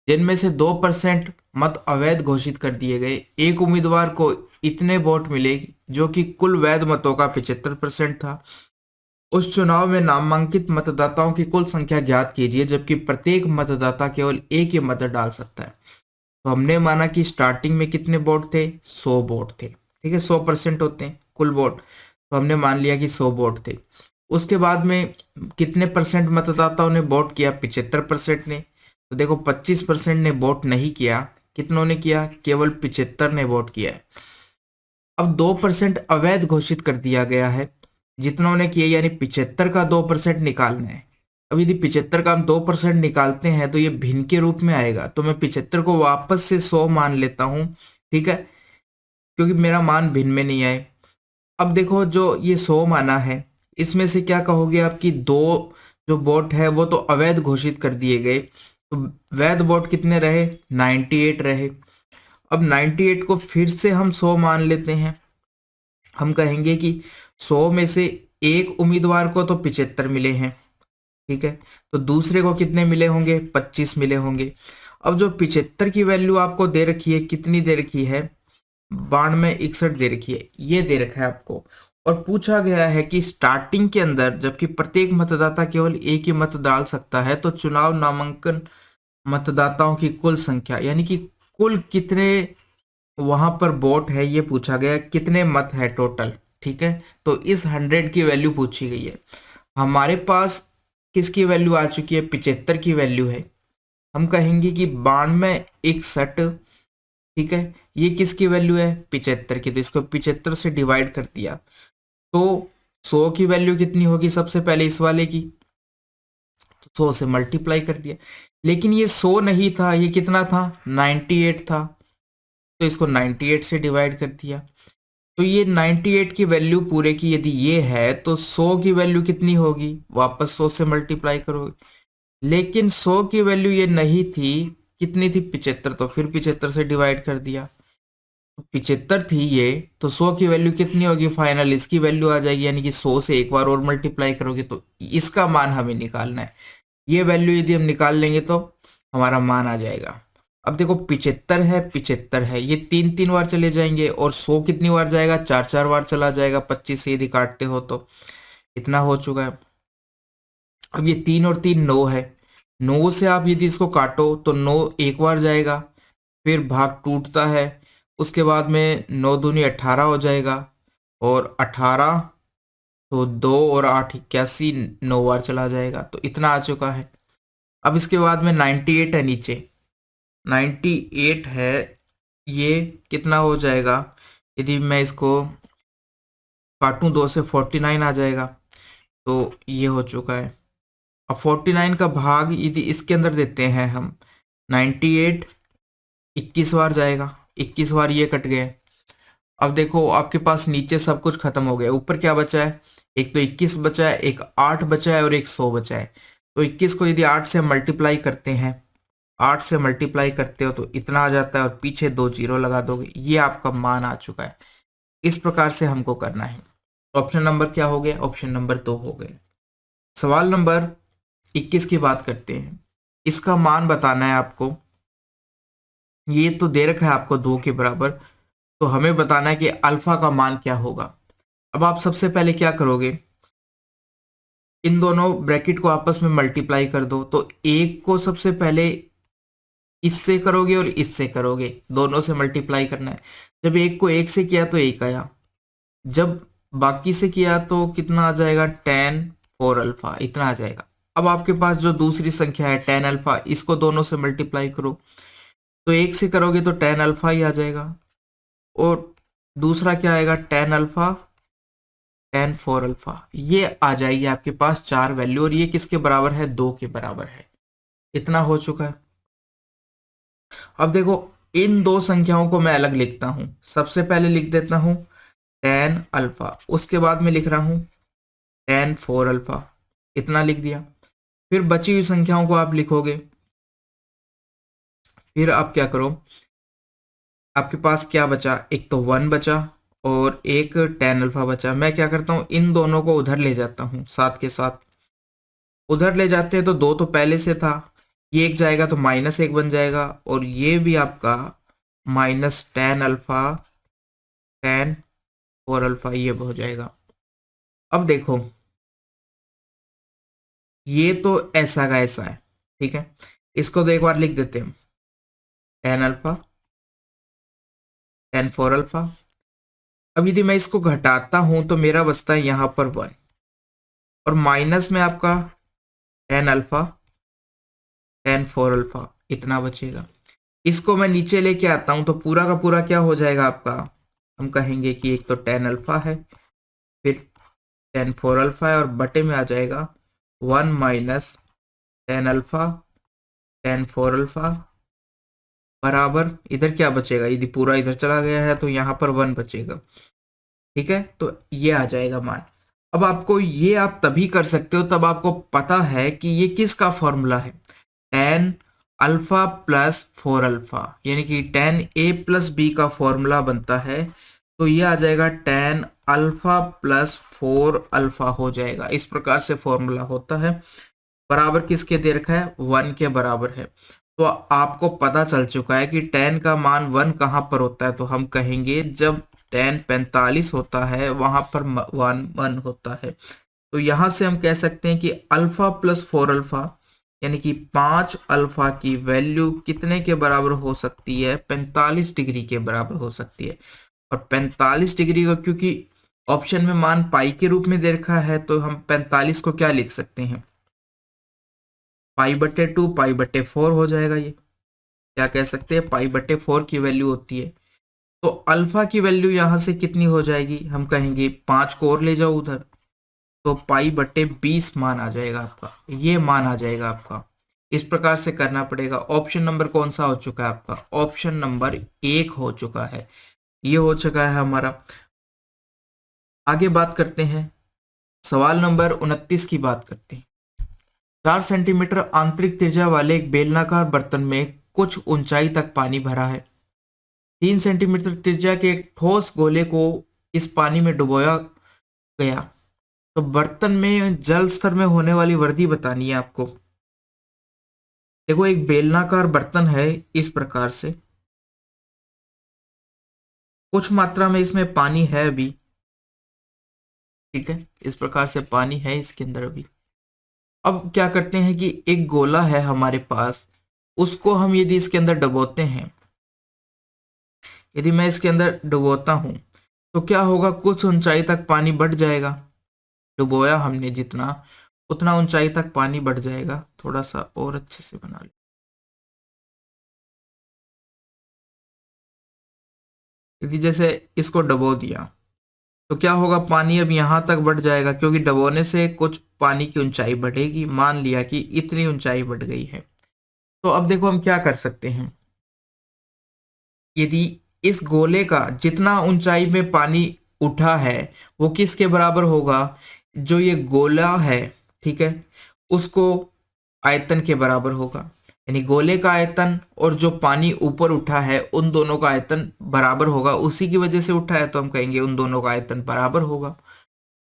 [SPEAKER 1] जिनमें से 2% मत अवैध घोषित कर दिए गए। एक उम्मीदवार को इतने वोट मिले जो कि कुल वैध मतों का 75% था। उस चुनाव में नामांकित मतदाताओं की कुल संख्या ज्ञात कीजिए, जबकि प्रत्येक मतदाता केवल एक ही मत डाल सकता है। तो हमने माना कि स्टार्टिंग में कितने वोट थे? 100 वोट थे, ठीक है। 100% होते हैं कुल वोट, तो हमने मान लिया कि 100 वोट थे। उसके बाद में कितने परसेंट मतदाताओं ने वोट किया? 75% ने। तो देखो 25% ने वोट नहीं किया, कितनों ने किया? केवल 75 ने वोट किया है। अब 2% अवैध घोषित कर दिया गया है, जितनों ने किया, यानी 75 का 2% निकालना है। अब यदि 75 का हम 2% निकालते हैं तो ये भिन्न के रूप में आएगा, तो मैं 75 को वापस से 100 मान लेता हूं, ठीक है, क्योंकि मेरा मान भिन्न में नहीं आए। अब देखो जो ये 100 माना है, इसमें से क्या कहोगे आपकी दो जो वोट है वो तो अवैध घोषित कर दिए गए, तो वैध वोट कितने रहे? 98 रहे। अब 98 को फिर से हम 100 मान लेते हैं। हम कहेंगे कि 100 में से एक उम्मीदवार को तो 75 मिले हैं, ठीक है, तो दूसरे को कितने मिले होंगे? 25 मिले होंगे। अब जो 75 की वैल्यू आपको दे रखी है, कितनी दे रखी है? 9261 दे रखी है, ये दे रखा है आपको। और पूछा गया है कि स्टार्टिंग के अंदर जबकि प्रत्येक मतदाता केवल एक ही मत डाल सकता है, तो चुनाव नामांकन मतदाताओं की कुल संख्या, यानी कि कुल कितने वहां पर वोट है, ये पूछा गया, कितने मत है टोटल, ठीक है। तो इस 100 की वैल्यू पूछी गई है। हमारे पास किसकी वैल्यू आ चुकी है? 75 की वैल्यू है। हम कहेंगे कि 9261, ठीक है, ये किसकी वैल्यू है? 75 की, तो इसको 75 से डिवाइड कर दिया तो 100 की वैल्यू कितनी होगी? सबसे पहले इस वाले की, तो 100 से मल्टीप्लाई कर दिया। लेकिन ये 100 नहीं था, ये कितना था? 98 था, तो इसको 98 से डिवाइड कर दिया। तो ये 98 की वैल्यू पूरे की यदि ये है, तो 100 की वैल्यू कितनी होगी? वापस 100 से मल्टीप्लाई करोगे। लेकिन 100 की वैल्यू ये नहीं थी, कितनी थी? 75, तो फिर 75 से डिवाइड कर दिया। 75 थी ये, तो 100 की वैल्यू कितनी होगी? फाइनल इसकी वैल्यू आ जाएगी, यानी कि 100 से एक बार और मल्टीप्लाई करोगे तो इसका मान हमें निकालना है। ये वैल्यू यदि हम निकाल लेंगे तो हमारा मान आ जाएगा। अब देखो 75 है, 75 है, ये 3 3 बार चले जाएंगे, और 100 कितनी बार जाएगा? 4 4 बार चला जाएगा। 25 से यदि काटते हो तो इतना हो चुका है। अब ये 3 और 3 9 है, 9 से आप यदि इसको काटो तो 9 एक बार जाएगा, फिर भाग टूटता है, उसके बाद में 9 दूनी 18 हो जाएगा, और 18 तो 2 और 8 81, 9 बार चला जाएगा, तो इतना आ चुका है। अब इसके बाद में 98 है, नीचे 98 है, ये कितना हो जाएगा? यदि मैं इसको काटूं 2 से 49 आ जाएगा, तो ये हो चुका है। अब 49 का भाग यदि इसके अंदर देते हैं हम, 98 21 बार जाएगा, 21 बार ये कट गए। अब देखो आपके पास नीचे सब कुछ खत्म हो गया, ऊपर क्या बचा है? एक तो 21 बचा है, एक 8 बचा है, और एक 100 बचा है। तो 21 को यदि 8 से मल्टीप्लाई करते हैं, 8 से मल्टीप्लाई करते हो तो इतना आ जाता है, और पीछे 2 जीरो लगा दोगे, ये आपका मान आ चुका है। इस प्रकार से हमको करना है। ऑप्शन नंबर क्या हो गया? ऑप्शन नंबर 2 हो गए। सवाल नंबर 21 की बात करते हैं। इसका मान बताना है आपको। ये तो दे रखा है आपको 2 के बराबर, तो हमें बताना है कि अल्फा का मान क्या होगा। अब आप सबसे पहले क्या करोगे? इन दोनों ब्रैकेट को आपस में मल्टीप्लाई कर दो, तो एक को सबसे पहले इससे करोगे और इससे करोगे, दोनों से मल्टीप्लाई करना है। जब एक को एक से किया तो एक आया, जब बाकी से किया तो कितना आ जाएगा? 10 4 अल्फा, इतना आ जाएगा। अब आपके पास जो दूसरी संख्या है 10 अल्फा, इसको दोनों से मल्टीप्लाई करो, तो एक से करोगे तो 10 अल्फा ही आ जाएगा, और दूसरा क्या आएगा? 10 अल्फा 10 4 अल्फा, ये आ जाएगी आपके पास 4 वैल्यू, और ये किसके बराबर है? 2 के बराबर है। इतना हो चुका है। अब देखो इन दो संख्याओं को मैं अलग लिखता हूं। सबसे पहले लिख देता हूं 10 अल्फा, उसके बाद में लिख रहा हूं 10 4 अल्फा, इतना लिख दिया। फिर बची हुई संख्याओं को आप लिखोगे। फिर आप क्या करो, आपके पास क्या बचा? एक तो 1 बचा और एक 10 अल्फा बचा। मैं क्या करता हूं, इन दोनों को उधर ले जाता हूं, साथ के साथ उधर ले जाते हैं, तो 2 तो पहले से था, ये एक जाएगा तो -1 बन जाएगा, और ये भी आपका -10 अल्फा 10 4 अल्फा ये हो जाएगा। अब देखो ये तो ऐसा का ऐसा है, ठीक है, इसको तो एक बार लिख देते हैं 10 अल्फा 10 4 अल्फा। अब यदि मैं इसको घटाता हूं तो मेरा बचता है यहां पर 1, और माइनस में आपका 10 अल्फा 10 4 अल्फा इतना बचेगा। इसको मैं नीचे लेके आता हूं तो पूरा का पूरा क्या हो जाएगा आपका, हम कहेंगे कि एक तो टेन अल्फा है, फिर टेन फोर अल्फा है, और बटे में आ जाएगा 1 minus tan alpha ten four alpha बराबर, इधर क्या बचेगा, यदि पूरा इधर चला गया है तो यहाँ पर 1 बचेगा। ठीक है, तो ये आ जाएगा मान। अब आपको ये आप तभी कर सकते हो तब आपको पता है कि ये किसका फॉर्मूला है, tan alpha plus four alpha, यानी कि टेन ए प्लस बी का फॉर्मूला बनता है। तो ये आ जाएगा tan alpha plus four alpha हो जाएगा, इस प्रकार से फॉर्मूला होता है। बराबर किसके दे रखा है, 1 के बराबर है। तो आपको पता चल चुका है कि टेन का मान 1 कहाँ पर होता है, तो हम कहेंगे जब टेन 45 होता है वहां पर 1 होता है। तो यहां से हम कह सकते हैं कि अल्फा प्लस फोर अल्फा यानी कि 5 अल्फा की वैल्यू कितने के बराबर हो सकती है, 45 डिग्री के बराबर हो सकती है। और 45 डिग्री को क्योंकि ऑप्शन में मान पाई के रूप में दे रखा है तो हम 45 को क्या लिख सकते हैं, पाई बटे 2 पाई बटे 4 हो जाएगा। ये क्या कह सकते हैं, पाई बटे 4 की वैल्यू होती है। तो अल्फा की वैल्यू यहां से कितनी हो जाएगी, हम कहेंगे 5 को और ले जाओ उधर, तो पाई बटे 20 मान आ जाएगा आपका, ये मान आ जाएगा आपका। इस प्रकार से करना पड़ेगा। ऑप्शन नंबर कौन सा हो चुका है आपका, ऑप्शन नंबर 1 हो चुका है, ये हो चुका है हमारा। आगे बात करते हैं, सवाल नंबर 29 की बात करते हैं। 4 सेंटीमीटर आंतरिक त्रिज्या वाले एक बेलनाकार बर्तन में कुछ ऊंचाई तक पानी भरा है। 3 सेंटीमीटर त्रिज्या के एक ठोस गोले को इस पानी में डुबोया गया, तो बर्तन में जल स्तर में होने वाली वृद्धि बतानी है आपको। देखो एक बेलनाकार बर्तन है इस प्रकार से, कुछ मात्रा में इसमें पानी है अभी, ठीक है, इस प्रकार से पानी है इसके अंदर अभी। अब क्या करते हैं कि एक गोला है हमारे पास, उसको हम यदि इसके अंदर डुबोते हैं, यदि मैं इसके अंदर डुबोता हूं तो क्या होगा, कुछ ऊंचाई तक पानी बढ़ जाएगा। डुबोया हमने जितना, उतना ऊंचाई तक पानी बढ़ जाएगा। थोड़ा सा और अच्छे से बना ले, यदि जैसे इसको डुबो दिया तो क्या होगा, पानी अब यहां तक बढ़ जाएगा, क्योंकि डुबोने से कुछ पानी की ऊंचाई बढ़ेगी। मान लिया कि इतनी ऊंचाई बढ़ गई है। तो अब देखो हम क्या कर सकते हैं, यदि इस गोले का जितना ऊंचाई में पानी उठा है वो किसके बराबर होगा, जो ये गोला है, ठीक है, उसको आयतन के बराबर होगा। यानी गोले का आयतन और जो पानी ऊपर उठा है उन दोनों का आयतन बराबर होगा, उसी की वजह से उठा है तो हम कहेंगे उन दोनों का आयतन बराबर होगा।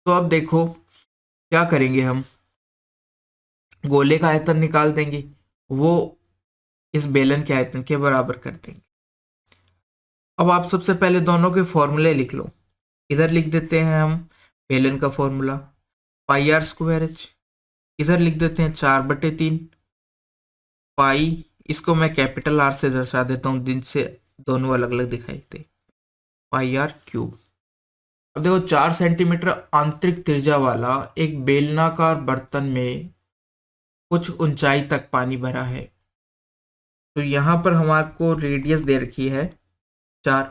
[SPEAKER 1] तो अब देखो क्या करेंगे, हम गोले का आयतन निकाल देंगे, वो इस बेलन के आयतन के बराबर कर देंगे। अब आप सबसे पहले दोनों के फॉर्मूले लिख लो। इधर लिख देते हैं हम बेलन का formula pi r square h, इधर लिख देते हैं 4/3 पाई, इसको मैं कैपिटल आर से दर्शा देता हूँ जिनसे दोनों अलग अलग दिखाई दे, पाई आर क्यूब। अब देखो 4 सेंटीमीटर आंतरिक त्रिज्या वाला एक बेलनाकार बर्तन में कुछ ऊंचाई तक पानी भरा है। तो यहाँ पर हमारे को रेडियस दे रखी है 4,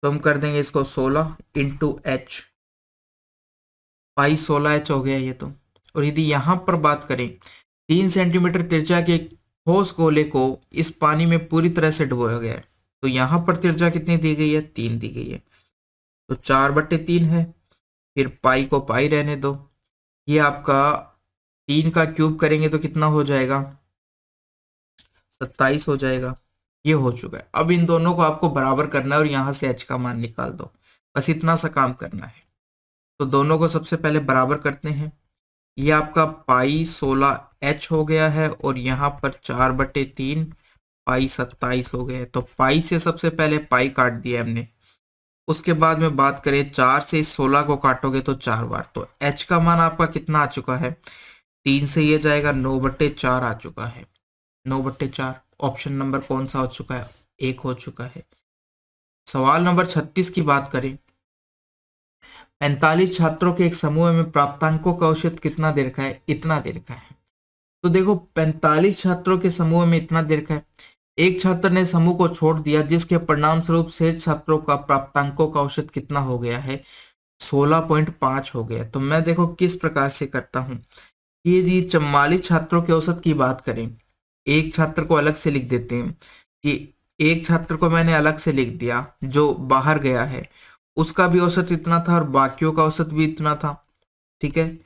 [SPEAKER 1] तो हम कर देंगे इसको 16 इंटू एच, पाई 16h हो गया ये तो। और यदि यहाँ पर बात करें 3 सेंटीमीटर त्रिज्या के एक ठोस गोले को इस पानी में पूरी तरह से डुबोया गया है, तो यहाँ पर त्रिज्या कितनी दी गई है, 3 दी गई है, तो 4/3 है। फिर पाई को पाई रहने दो, ये आपका 3 का क्यूब करेंगे तो कितना हो जाएगा, 27 हो जाएगा। ये हो चुका है। अब इन दोनों को आपको बराबर करना है और यहाँ से h का मान निकाल दो, बस इतना सा काम करना है। तो दोनों को सबसे पहले बराबर करते हैं। ये आपका पाई 16h हो गया है और यहाँ पर 4/3 पाई 27 हो गया है। तो पाई से सबसे पहले पाई काट दिया हमने, उसके बाद में बात करें 4 से 16 को काटोगे तो 4 बार, तो h का मान आपका कितना आ चुका है, 3 से ये जाएगा 9/4 आ चुका है। 9/4 ऑप्शन नंबर कौन सा हो चुका है, 1 हो चुका है। सवाल नंबर 36 की बात करें, 45 छात्रों के एक समूह में प्राप्तांकों का औसत कितना दे रखा है, इतना दे रखा है। तो देखो 45 छात्रों के समूह में इतना दे रखा है, एक छात्र ने समूह को छोड़ दिया जिसके परिणाम स्वरूप शेष छात्रों का प्राप्तांकों का औसत कितना हो गया है, 16.5 हो गया। तो मैं देखो किस प्रकार से करता हूं, यदि 44 छात्रों के औसत की बात करें, एक छात्र को अलग से लिख देते हैं कि एक छात्र को मैंने अलग से लिख दिया जो बाहर गया है, उसका भी औसत इतना था और बाकियों का औसत भी इतना था। ठीक है,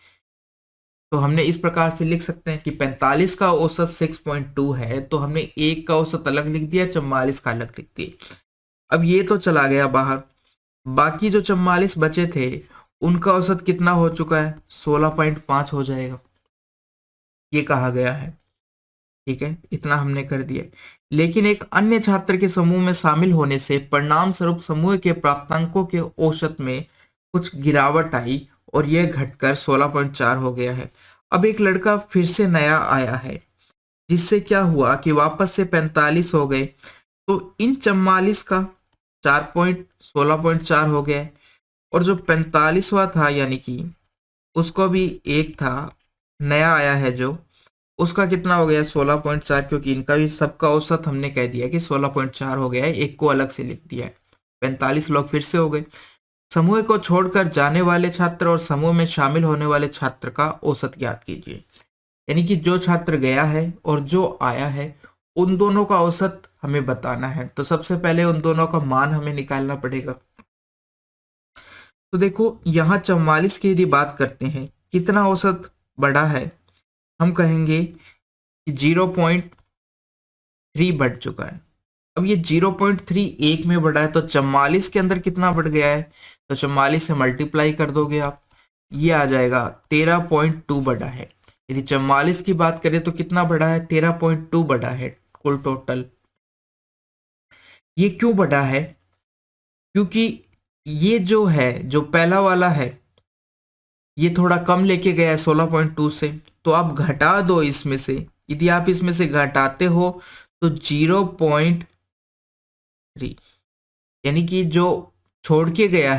[SPEAKER 1] तो हमने इस प्रकार से लिख सकते हैं कि 45 का औसत 6.2 है, तो हमने एक का औसत अलग लिख दिया, 44 का अलग लिख दिया। अब ये तो चला गया बाहर, बाकी जो 44 बचे थे उनका औसत कितना हो चुका है, 16.5 हो जाएगा, ये कहा गया है। ठीक है, इतना हमने कर दिया। लेकिन एक अन्य छात्र के समूह में शामिल होने से परिणाम स्वरूप समूह के प्राप्तांकों के औसत में कुछ गिरावट आई और यह घटकर 16.4 हो गया है। अब एक लड़का फिर से नया आया है, जिससे क्या हुआ कि वापस से 45 हो गए, तो इन 44 का 16.4 हो गया है। और जो 45वां था यानी कि उसको भी एक था, नया आया है जो, उसका कितना हो गया 16.4, क्योंकि इनका भी सबका औसत हमने कह दिया कि 16.4 हो गया है, एक को अलग से लिख दिया है। 45 लोग फिर से हो गए। समूह को छोड़कर जाने वाले छात्र और समूह में शामिल होने वाले छात्र का औसत ज्ञात कीजिए। यानी कि जो छात्र गया है और जो आया है उन दोनों का औसत हमें बताना है। तो सबसे पहले उन दोनों का मान हमें निकालना पड़ेगा। तो देखो यहाँ 44 की यदि बात करते हैं, कितना औसत बढ़ा है, हम कहेंगे कि 0.3 बढ़ चुका है। अब ये 0.3 एक में बढ़ा है, तो 44 के अंदर कितना बढ़ गया है, तो 44 से मल्टीप्लाई कर दोगे आप, ये आ जाएगा 13.2 बढ़ा है। यदि 44 की बात करें तो कितना बढ़ा है, 13.2 बढ़ा है कुल टोटल। ये क्यों बढ़ा है, क्योंकि ये जो है, जो पहला वाला है, ये थोड़ा कम लेके गया है 16.2 से, तो आप घटा दो इसमें से। यदि आप इसमें से घटाते हो तो 0.3, यानी कि जो छोड़ के गया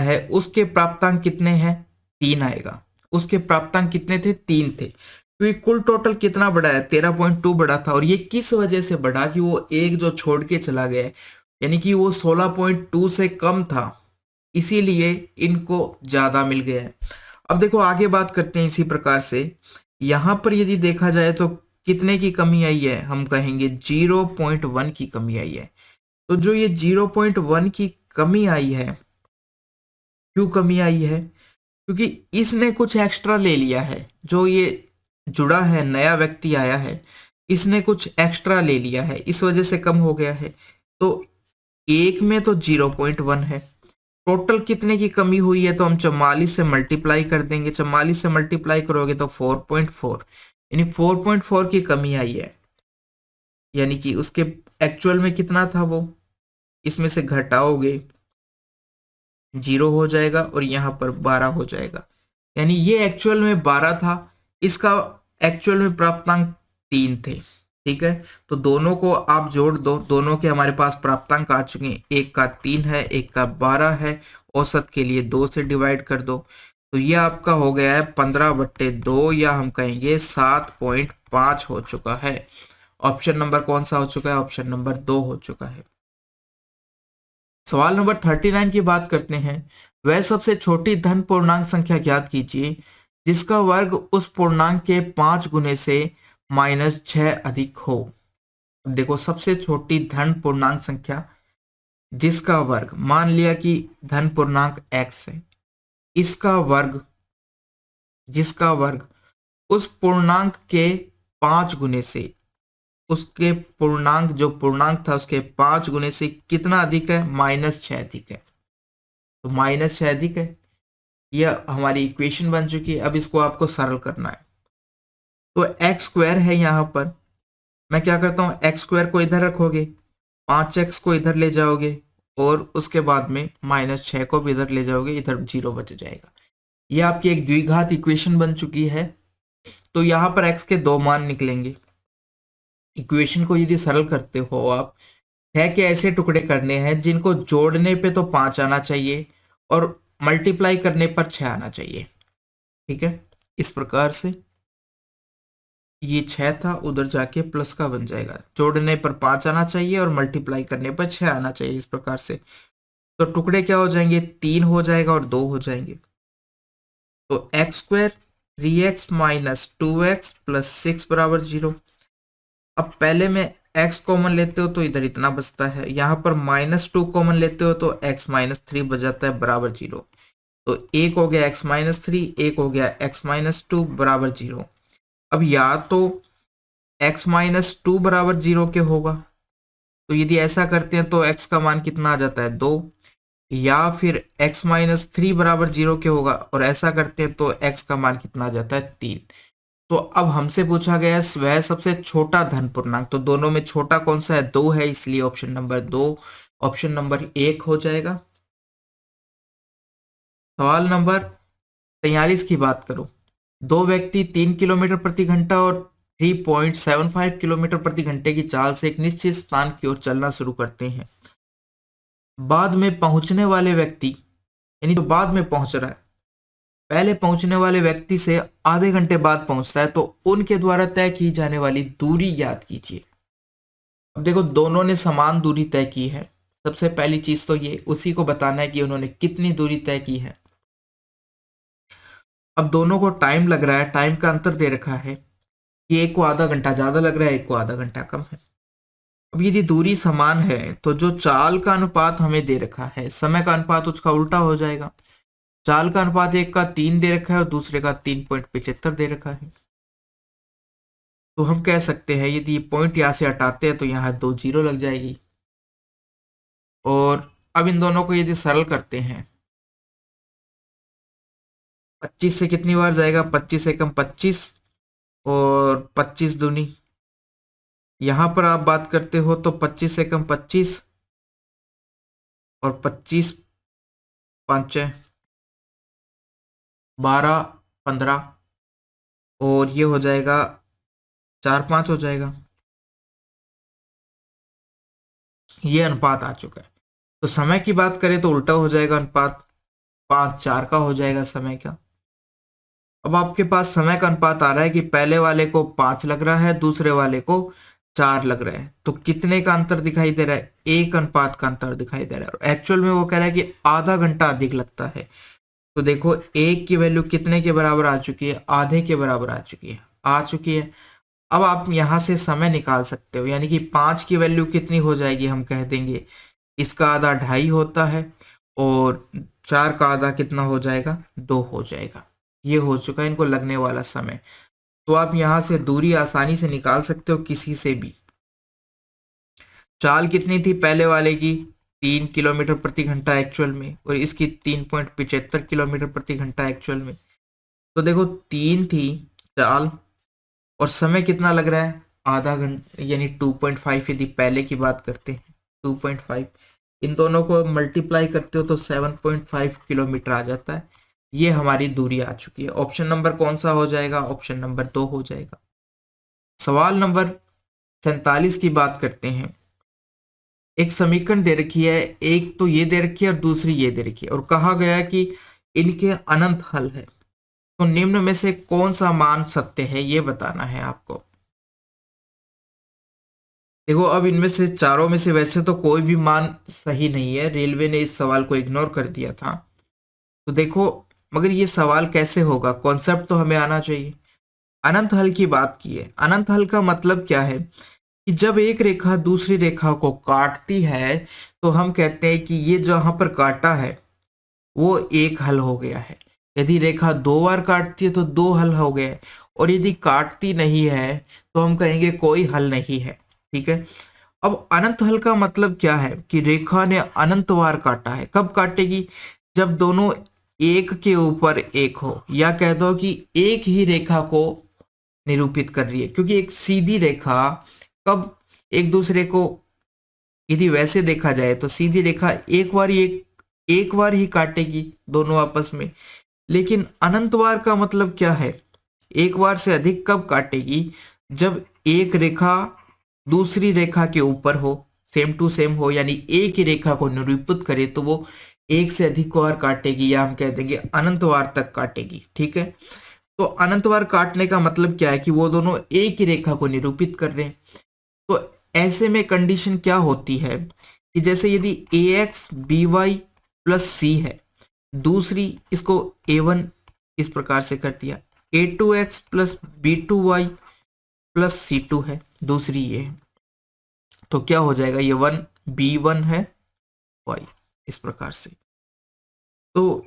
[SPEAKER 1] है, उसके प्राप्तांक कितने हैं, 3 आएगा। उसके प्राप्तांक कितने थे, 3 थे। तो ये कुल टोटल कितना बढ़ा है, 13.2 बढ़ा था। और ये किस वजह से बढ़ा, कि वो एक जो छोड़ के चला गया, यानी कि वो 16.2 से कम था, इसीलिए इनको ज्यादा मिल गया है। अब देखो आगे बात करते हैं इसी प्रकार से। यहां पर यदि देखा जाए तो कितने की कमी आई है, हम कहेंगे 0.1 की कमी आई है। तो जो ये 0.1 की कमी आई है, क्यों कमी आई है, क्योंकि इसने कुछ एक्स्ट्रा ले लिया है। जो ये जुड़ा है, नया व्यक्ति आया है, इसने कुछ एक्स्ट्रा ले लिया है, इस वजह से कम हो गया है। तो एक में तो 0.1 है, टोटल कितने की कमी हुई है, तो हम 44 से मल्टीप्लाई कर देंगे। 44 से मल्टीप्लाई करोगे तो 4.4, यानी 4.4 की कमी आई है। यानी कि उसके एक्चुअल में कितना था वो, इसमें से घटाओगे 0 हो जाएगा और यहाँ पर 12 हो जाएगा। यानी ये एक्चुअल में 12 था, इसका एक्चुअल में प्राप्तांक 3 थे। ठीक है, तो दोनों को आप जोड़ दो, दोनों के हमारे पास प्राप्तांक आ चुके हैं, एक का 3 है, एक का 12 है। औसत के लिए 2 से डिवाइड कर दो, तो ये आपका हो गया है 15/2, या हम कहेंगे 7.5 हो चुका है। ऑप्शन नंबर कौन सा हो चुका है, ऑप्शन नंबर 2 हो चुका है। सवाल नंबर 39 की बात करते हैं। वह सबसे छोटी धन पूर्णांक संख्या ज्ञात कीजिए जिसका वर्ग उस पूर्णांक के 5 गुने से -6 अधिक हो। अब देखो सबसे छोटी धन पूर्णांक संख्या जिसका वर्ग, मान लिया कि धन पूर्णांक x है, इसका वर्ग, जिसका वर्ग उस पूर्णांक के 5 गुने से, उसके पूर्णांक, जो पूर्णांक था उसके 5 गुने से कितना अधिक है, -6 अधिक है। तो -6 अधिक है, यह हमारी इक्वेशन बन चुकी है। अब इसको आपको सरल करना है। तो एक्स स्क्वायर है यहाँ पर, मैं क्या करता हूँ, एक्स स्क्वायर को इधर रखोगे, 5x को इधर ले जाओगे और उसके बाद में -6 को भी इधर ले जाओगे, इधर 0 बच जाएगा। ये आपकी एक द्विघात इक्वेशन बन चुकी है। तो यहाँ पर x के 2 मान निकलेंगे। इक्वेशन को यदि सरल करते हो आप, 6 के ऐसे टुकड़े करने हैं जिनको जोड़ने पे तो 5 आना चाहिए और मल्टीप्लाई करने पर 6 आना चाहिए। ठीक है, इस प्रकार से ये 6 था, उधर जाके प्लस का बन जाएगा, जोड़ने पर 5 आना चाहिए और मल्टीप्लाई करने पर 6 आना चाहिए, इस प्रकार से। तो टुकड़े क्या हो जाएंगे, 3 हो जाएगा और 2 हो जाएंगे। तो x square 3x minus 2x plus 6 बराबर 0। अब पहले में x कॉमन लेते हो तो इधर इतना बचता है, यहाँ पर -2 कॉमन लेते हो तो x माइनस 3 बच जाता है बराबर 0। तो एक हो गया x माइनस 3, एक हो गया x माइनस 2 बराबर 0। अब या तो x माइनस 2 बराबर 0 के होगा, तो यदि ऐसा करते हैं तो x का मान कितना आ जाता है 2, या फिर x माइनस 3 बराबर 0 के होगा और ऐसा करते हैं तो x का मान कितना आ जाता है 3। तो अब हमसे पूछा गया है वह सबसे छोटा धन पूर्णांक, तो दोनों में छोटा कौन सा है, 2 है, इसलिए ऑप्शन नंबर 2 ऑप्शन नंबर 1 हो जाएगा। सवाल नंबर 43 की बात करो। दो व्यक्ति 3 किलोमीटर प्रति घंटा और 3.75 किलोमीटर प्रति घंटे की चाल से एक निश्चित स्थान की ओर चलना शुरू करते हैं। बाद में पहुंचने वाले व्यक्ति, यानी जो बाद में पहुंच रहा है, पहले पहुंचने वाले व्यक्ति से आधे घंटे बाद पहुंचता है, तो उनके द्वारा तय की जाने वाली दूरी ज्ञात कीजिए। अब देखो दोनों ने समान दूरी तय की है, सबसे पहली चीज तो ये उसी को बताना है कि उन्होंने कितनी दूरी तय की है। अब दोनों को टाइम लग रहा है, टाइम का अंतर दे रखा है कि एक को आधा घंटा ज्यादा लग रहा है, एक को आधा घंटा कम है। अब यदि दूरी समान है तो जो चाल का अनुपात हमें दे रखा है, समय का अनुपात उसका उल्टा हो जाएगा। चाल का अनुपात एक का 3 दे रखा है और दूसरे का 3.75 दे रखा है। तो हम कह सकते हैं यदि पॉइंट यहां से हटाते हैं तो यहाँ 2 जीरो लग जाएगी। और अब इन दोनों को यदि सरल करते हैं, 25 से कितनी बार जाएगा, 25 से कम 25 और 25 दूनी, यहां पर आप बात करते हो तो 25 से कम 25 और 25 पांचे 12 15 और ये हो जाएगा 4 5 हो जाएगा। ये अनुपात आ चुका है। तो समय की बात करें तो उल्टा हो जाएगा, अनुपात 5 4 का हो जाएगा समय का। अब आपके पास समय का अनुपात आ रहा है कि पहले वाले को 5 लग रहा है, दूसरे वाले को 4 लग रहा है, तो कितने का अंतर दिखाई दे रहा है, 1 अनुपात का अंतर दिखाई दे रहा है। और एक्चुअल में वो कह रहा है कि आधा घंटा अधिक लगता है। तो देखो 1 की वैल्यू कितने के बराबर आ चुकी है, आधे के बराबर आ चुकी है। अब आप यहां से समय निकाल सकते हो, यानी कि 5 की वैल्यू कितनी हो जाएगी, हम कह देंगे इसका आधा 2.5 होता है और 4 का आधा कितना हो जाएगा, 2 हो जाएगा। ये हो चुका है इनको लगने वाला समय। तो आप यहां से दूरी आसानी से निकाल सकते हो किसी से भी। चाल कितनी थी पहले वाले की, 3 किलोमीटर प्रति घंटा एक्चुअल में, और इसकी 3.75 किलोमीटर प्रति घंटा एक्चुअल में। तो देखो 3 थी चाल और समय कितना लग रहा है, आधा घंटा, यानी 2.5 यदि पहले की बात करते हैं 2.5, इन दोनों को मल्टीप्लाई करते हो तो 7.5 किलोमीटर आ जाता है। ये हमारी दूरी आ चुकी है। ऑप्शन नंबर कौन सा हो जाएगा, ऑप्शन नंबर 2 हो जाएगा। सवाल नंबर 47 की बात करते हैं। एक समीकरण दे रखी है, एक तो ये दे रखी है और दूसरी ये दे रखी है, और कहा गया है कि इनके अनंत हल है। तो निम्न में से कौन सा मान सत्य है ये बताना है आपको। देखो अब इनमें से चारों में से वैसे तो कोई भी मान सही नहीं है, रेलवे ने इस सवाल को इग्नोर कर दिया था। तो देखो मगर ये सवाल कैसे होगा, कॉन्सेप्ट तो हमें आना चाहिए। अनंत हल की बात की है। अनंत हल का मतलब क्या है कि जब एक रेखा दूसरी रेखा को काटती है तो हम कहते हैं कि ये जहां पर काटा है वो एक हल हो गया है। यदि रेखा 2 बार काटती है तो 2 हल हो गए, और यदि काटती नहीं है तो हम कहेंगे कोई हल नहीं है। ठीक है। अब अनंत हल का मतलब क्या है कि रेखा ने अनंत बार काटा है। कब काटेगी, जब दोनों एक के ऊपर एक हो, या कह दो कि एक ही रेखा को निरूपित कर रही है, क्योंकि एक सीधी रेखा कब एक दूसरे को, यदि वैसे देखा जाए तो सीधी रेखा एक बार ही काटेगी दोनों आपस में। लेकिन अनंत बार का मतलब क्या है, एक बार से अधिक कब काटेगी, जब एक रेखा दूसरी रेखा के ऊपर हो, सेम टू सेम हो, यानी एक ही रेखा को निरूपित करे तो वो एक से अधिक बार काटेगी, या हम कह देंगे अनंत बार तक काटेगी। ठीक है। तो अनंतवार काटने का मतलब क्या है कि वो दोनों एक ही रेखा को निरूपित कर रहे हैं। तो ऐसे में कंडीशन क्या होती है कि जैसे यदि ए एक्स बी वाई प्लस सी है, दूसरी इसको ए वन इस प्रकार से कर दिया, a two x plus b two y plus c two है दूसरी ये, तो क्या हो जाएगा, ये वन बी वन है वाई इस प्रकार से। तो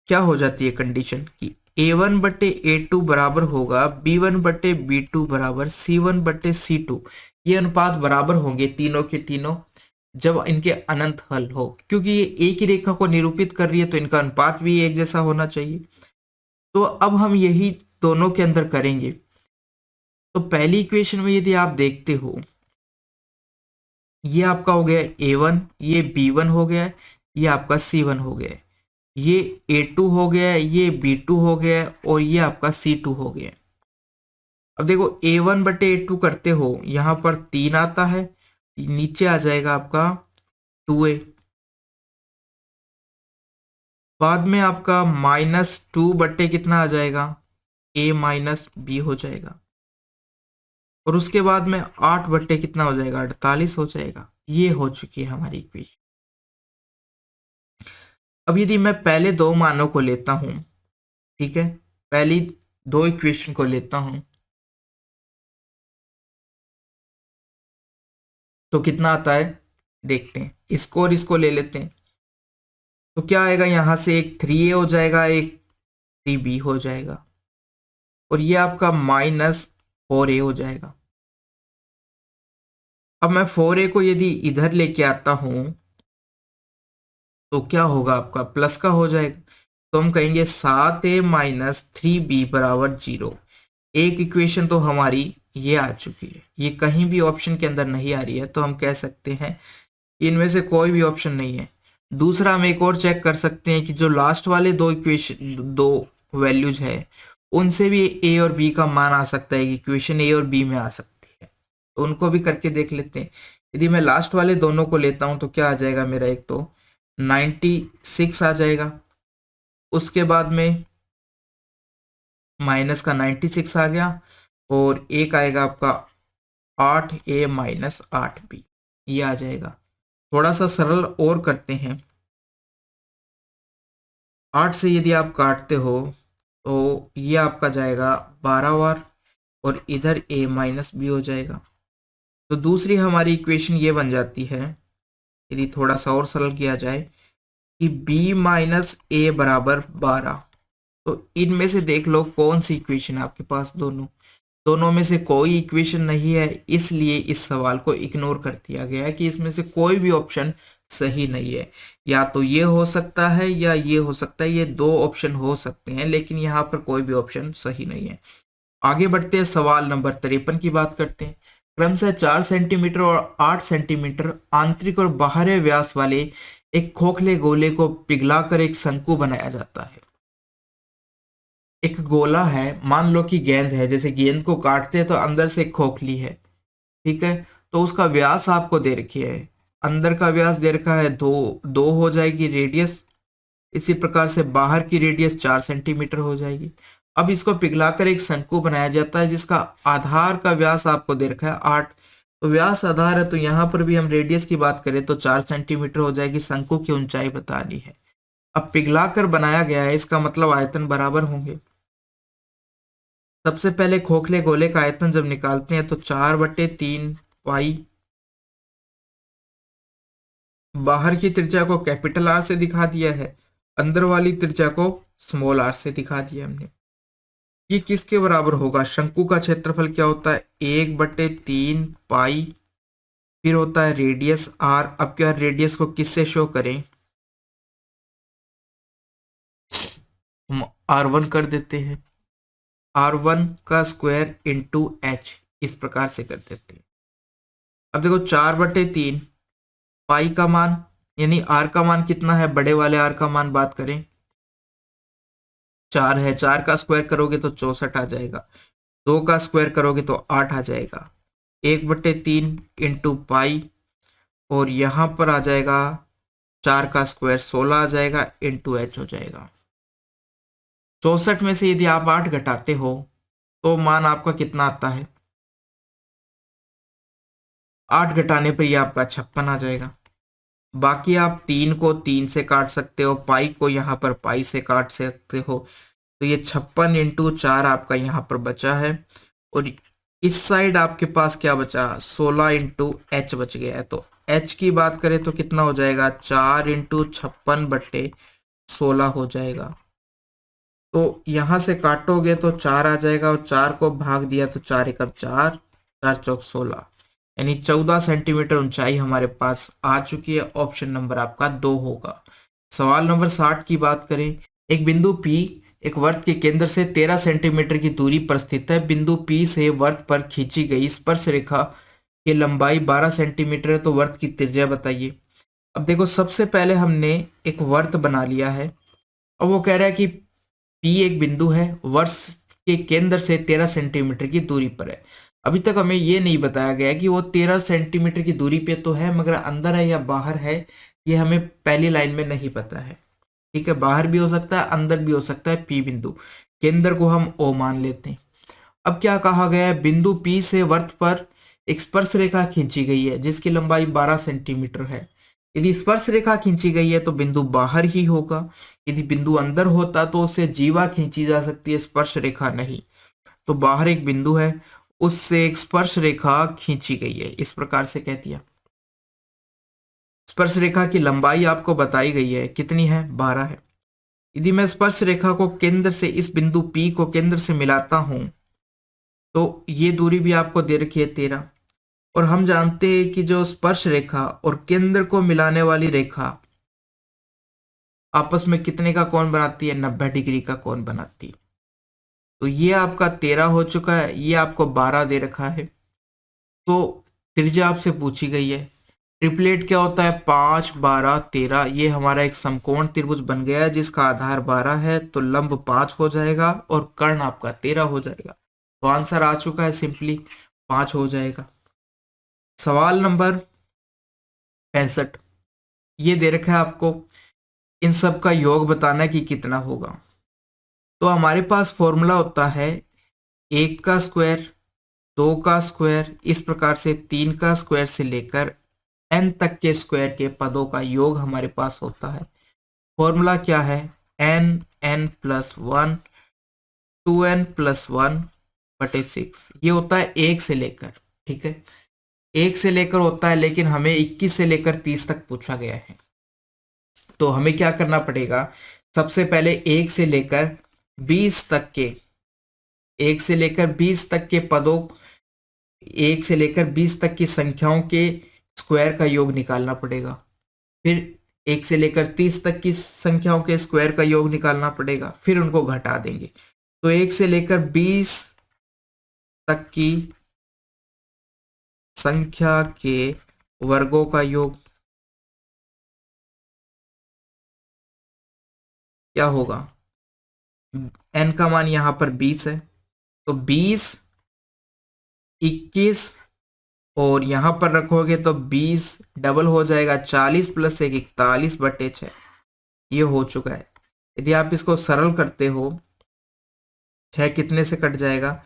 [SPEAKER 1] क्या हो जाती है कंडीशन कि ए वन बटे ए टू बराबर होगा बी वन बटे बी टू बराबर सी वन बटे सी टू। ये अनुपात बराबर होंगे तीनों के तीनों जब इनके अनंत हल हो, क्योंकि ये एक ही रेखा को निरूपित कर रही है तो इनका अनुपात भी एक जैसा होना चाहिए। तो अब हम यही दोनों के अंदर करेंगे। तो पहली इक्वेशन में यदि आप देखते हो, ये आपका हो गया ए वन, ये बी वन हो गया, ये आपका सी वन हो गया, ये ए टू हो गया, ये बी टू हो गया और ये आपका सी टू हो गया। अब देखो ए वन बटे ए टू करते हो, यहां पर 3 आता है, नीचे आ जाएगा आपका 2a, बाद में आपका -2 बटे कितना आ जाएगा, a माइनस बी हो जाएगा, और उसके बाद में 8 बटे कितना हो जाएगा, 48 हो जाएगा। ये हो चुकी है हमारी इक्वेशन। अब यदि मैं पहले दो मानों को लेता हूं, ठीक है, पहली दो इक्वेशन को लेता हूं, तो कितना आता है देखते हैं, इसको और इसको ले लेते हैं। तो क्या आएगा, यहां से एक 3a हो जाएगा, एक 3b हो जाएगा, और ये आपका -4a हो जाएगा। अब मैं 4a को यदि इधर लेके आता हूं तो क्या होगा, आपका प्लस का हो जाएगा। तो हम कहेंगे 7a माइनस 3b बराबर 0। एक इक्वेशन तो हमारी ये आ चुकी है, ये कहीं भी ऑप्शन के अंदर नहीं आ रही है, तो हम कह सकते हैं इनमें से कोई भी ऑप्शन नहीं है। दूसरा हम एक और चेक कर सकते हैं कि जो लास्ट वाले दो इक्वेशन, दो वैल्यूज है, उनसे भी ए और बी का मान आ सकता है, इक्वेशन ए और बी में आ सकती है, तो उनको भी करके देख लेते हैं। यदि मैं लास्ट वाले दोनों को लेता हूं तो क्या आ जाएगा मेरा, एक तो 96 आ जाएगा, उसके बाद में माइनस का 96 आ गया, और एक आएगा आपका 8a माइनस 8b, ये आ जाएगा। थोड़ा सा सरल और करते हैं, 8 से यदि आप काटते हो तो ये आपका जाएगा 12 बार, और इधर a माइनस बी हो जाएगा। तो दूसरी हमारी इक्वेशन ये बन जाती है, यदि थोड़ा सा और सरल किया जाए, कि b माइनस ए बराबर 12। तो इनमें से देख लो कौन सी इक्वेशन है आपके पास, दोनों में से कोई इक्वेशन नहीं है, इसलिए इस सवाल को इग्नोर कर दिया गया है कि इसमें से कोई भी ऑप्शन सही नहीं है। या तो ये हो सकता है या ये हो सकता है, ये दो ऑप्शन हो सकते हैं, लेकिन यहाँ पर कोई भी ऑप्शन सही नहीं है। आगे बढ़ते हैं, सवाल नंबर 53 की बात करते हैं। क्रमशः 4 सेंटीमीटर और 8 सेंटीमीटर आंतरिक और बाहरी व्यास वाले एक खोखले गोले को पिघलाकर एक शंकु बनाया जाता है। एक गोला है, मान लो कि गेंद है, जैसे गेंद को काटते हैं तो अंदर से खोखली है, ठीक है, तो उसका व्यास आपको दे रखी है, अंदर का व्यास दे रखा है 2 हो जाएगी रेडियस, इसी प्रकार से बाहर की रेडियस 4 सेंटीमीटर हो जाएगी। अब इसको पिघलाकर एक शंकु बनाया जाता है जिसका आधार का व्यास आपको दे रखा है 8। तो व्यास आधार है, तो यहाँ पर भी हम रेडियस की बात करें तो 4 सेंटीमीटर हो जाएगी, शंकु की ऊंचाई बतानी है। अब पिघलाकर बनाया गया है, इसका मतलब आयतन बराबर होंगे। सबसे पहले खोखले गोले का आयतन जब निकालते हैं तो 4/3 पाई, बाहर की त्रिज्या को कैपिटल आर से दिखा दिया है, अंदर वाली त्रिज्या को स्मॉल आर से दिखा दिया हमने। ये किसके बराबर होगा, शंकु का क्षेत्रफल क्या होता है, 1/3 पाई, फिर होता है रेडियस आर। अब क्या रेडियस को किससे शो करें, हम R1 कर देते हैं, R1 का स्क्वायर इंटू एच, इस प्रकार से कर देते हैं। अब देखो 4/3 पाई का मान, यानी आर का मान कितना है, बड़े वाले आर का मान बात करें 4 है, 4 का स्क्वायर करोगे तो 64 आ जाएगा, 2 का स्क्वायर करोगे तो 8 आ जाएगा, 1/3 इंटू पाई, और यहाँ पर आ जाएगा 4 का स्क्वायर 16 आ जाएगा, इंटू एच हो जाएगा। 64 में से यदि आप 8 घटाते हो तो मान आपका कितना आता है? 8 घटाने पर ये आपका 56 आ जाएगा। बाकी आप 3 को 3 से काट सकते हो, पाई को यहाँ पर पाई से काट सकते हो। तो ये 56 इंटू 4 आपका यहाँ पर बचा है। और इस साइड आपके पास क्या बचा? 16 इंटू एच बच गया है। तो एच की बात करें तो कितना हो जाएगा? 4 इंटू 56/16 हो जाएगा। तो यहां से काटोगे तो 4 आ जाएगा, और 4 को भाग दिया तो 4 एकम 4, 4 चौक 16, यानी 14 सेंटीमीटर ऊंचाई हमारे पास आ चुकी है। ऑप्शन नंबर आपका 2 होगा। सवाल नंबर 60 की बात करें। एक बिंदु P एक वर्त के केंद्र से 13 सेंटीमीटर की दूरी पर स्थित है। बिंदु P से वर्त पर खींची गई स्पर्श रेखा की लंबाई 12 सेंटीमीटर है, तो वर्त की त्रिज्या बताइए। अब देखो, सबसे पहले हमने एक वर्त बना लिया है। अब वो कह रहा है कि P एक बिंदु है, वर्ष के केंद्र से 13 सेंटीमीटर की दूरी पर है। अभी तक हमें ये नहीं बताया गया कि वो 13 सेंटीमीटर की दूरी पे तो है, मगर अंदर है या बाहर है ये हमें पहली लाइन में नहीं पता है। ठीक है, बाहर भी हो सकता है, अंदर भी हो सकता है। P बिंदु, केंद्र को हम O मान लेते हैं। अब क्या कहा गया है? बिंदु P से वर्त पर एक स्पर्श रेखा खींची गई है जिसकी लंबाई 12 सेंटीमीटर है। यदि स्पर्श रेखा खींची गई है तो बिंदु बाहर ही होगा। यदि बिंदु अंदर होता तो उससे जीवा खींची जा सकती है, स्पर्श रेखा नहीं। तो बाहर एक बिंदु है, उससे एक स्पर्श रेखा खींची गई है, इस प्रकार से कह दिया। स्पर्श रेखा की लंबाई आपको बताई गई है, कितनी है? 12 है। यदि मैं स्पर्श रेखा को केंद्र से, इस बिंदु P को केंद्र से मिलाता हूं तो ये दूरी भी आपको दे रखी है 13। और हम जानते हैं कि जो स्पर्श रेखा और केंद्र को मिलाने वाली रेखा आपस में कितने का कोण बनाती है? 90 डिग्री का कोण बनाती है। तो ये आपका 13 हो चुका है, ये आपको 12 दे रखा है। तो त्रिज्या आपसे पूछी गई है। ट्रिपलेट क्या होता है? 5, 12, 13। ये हमारा एक समकोण त्रिभुज बन गया है जिसका आधार 12 है, तो लंब 5 हो जाएगा और कर्ण आपका 13 हो जाएगा। तो आंसर आ चुका है, सिंपली 5 हो जाएगा। सवाल नंबर 65, ये दे रखा है आपको, इन सब का योग बताना है कि कितना होगा। तो हमारे पास फॉर्मूला होता है 1 का स्क्वायर, 2 का स्क्वायर, इस प्रकार से 3 का स्क्वायर से लेकर n तक के स्क्वायर के पदों का योग हमारे पास होता है। फॉर्मूला क्या है? n+1 2n+1/6। ये होता है 1 से लेकर, ठीक है, 1 से लेकर होता है, लेकिन हमें 21 से लेकर 30 तक पूछा गया है। तो हमें क्या करना पड़ेगा? सबसे पहले 1 से लेकर 20 तक के, 1 से लेकर 20 तक के पदों, 1 से लेकर 20 तक की संख्याओं के स्क्वायर का योग निकालना पड़ेगा। फिर 1 से लेकर 30 तक की संख्याओं के स्क्वायर का योग निकालना पड़ेगा, फिर उनको घटा देंगे। तो 1 से लेकर 20 तक की संख्या के वर्गों का योग क्या होगा? n का मान यहां पर 20 है, तो 20, 21 और यहां पर रखोगे तो 20 डबल हो जाएगा, 40 + 1 41/6। ये हो चुका है। यदि आप इसको सरल करते हो, 6 कितने से कट जाएगा?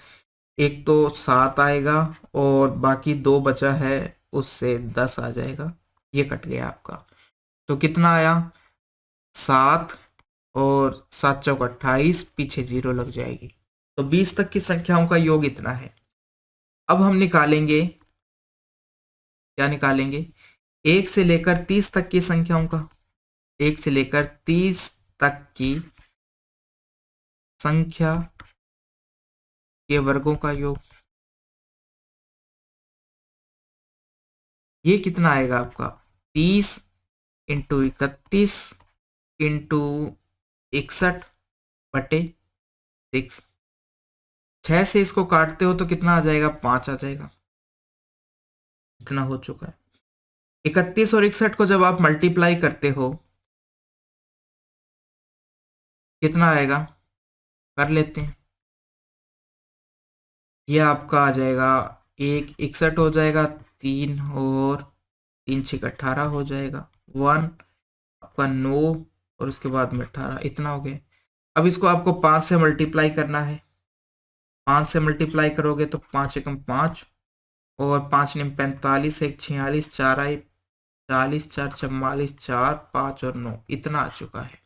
[SPEAKER 1] एक तो 7 आएगा और बाकी 2 बचा है, उससे 10 आ जाएगा। ये कट गया आपका। तो कितना आया? 7 और 7 चौक 28, पीछे 0 लग जाएगी। तो 20 तक की संख्याओं का योग इतना है। अब हम निकालेंगे, क्या निकालेंगे? 1 से लेकर 30 तक की संख्याओं का, 1 से लेकर 30 तक की संख्या के वर्गों का योग। ये कितना आएगा आपका? 30 इंटू 31 इंटू 61/6। 6 से इसको काटते हो तो कितना आ जाएगा? 5 आ जाएगा। इतना हो चुका है। 31 और 61 को जब आप मल्टीप्लाई करते हो कितना आएगा? कर लेते हैं। ये आपका आ जाएगा, 1 61 हो जाएगा, 3 और 3 6 18 हो जाएगा, 1 आपका 9 और उसके बाद में 18, इतना हो गया। अब इसको आपको 5 से मल्टीप्लाई करना है। 5 से मल्टीप्लाई करोगे तो 5 एकम 5 और 5 निम 45, 1 46, 4 आई 40, 4 44, 4 5 और 9, इतना आ चुका है।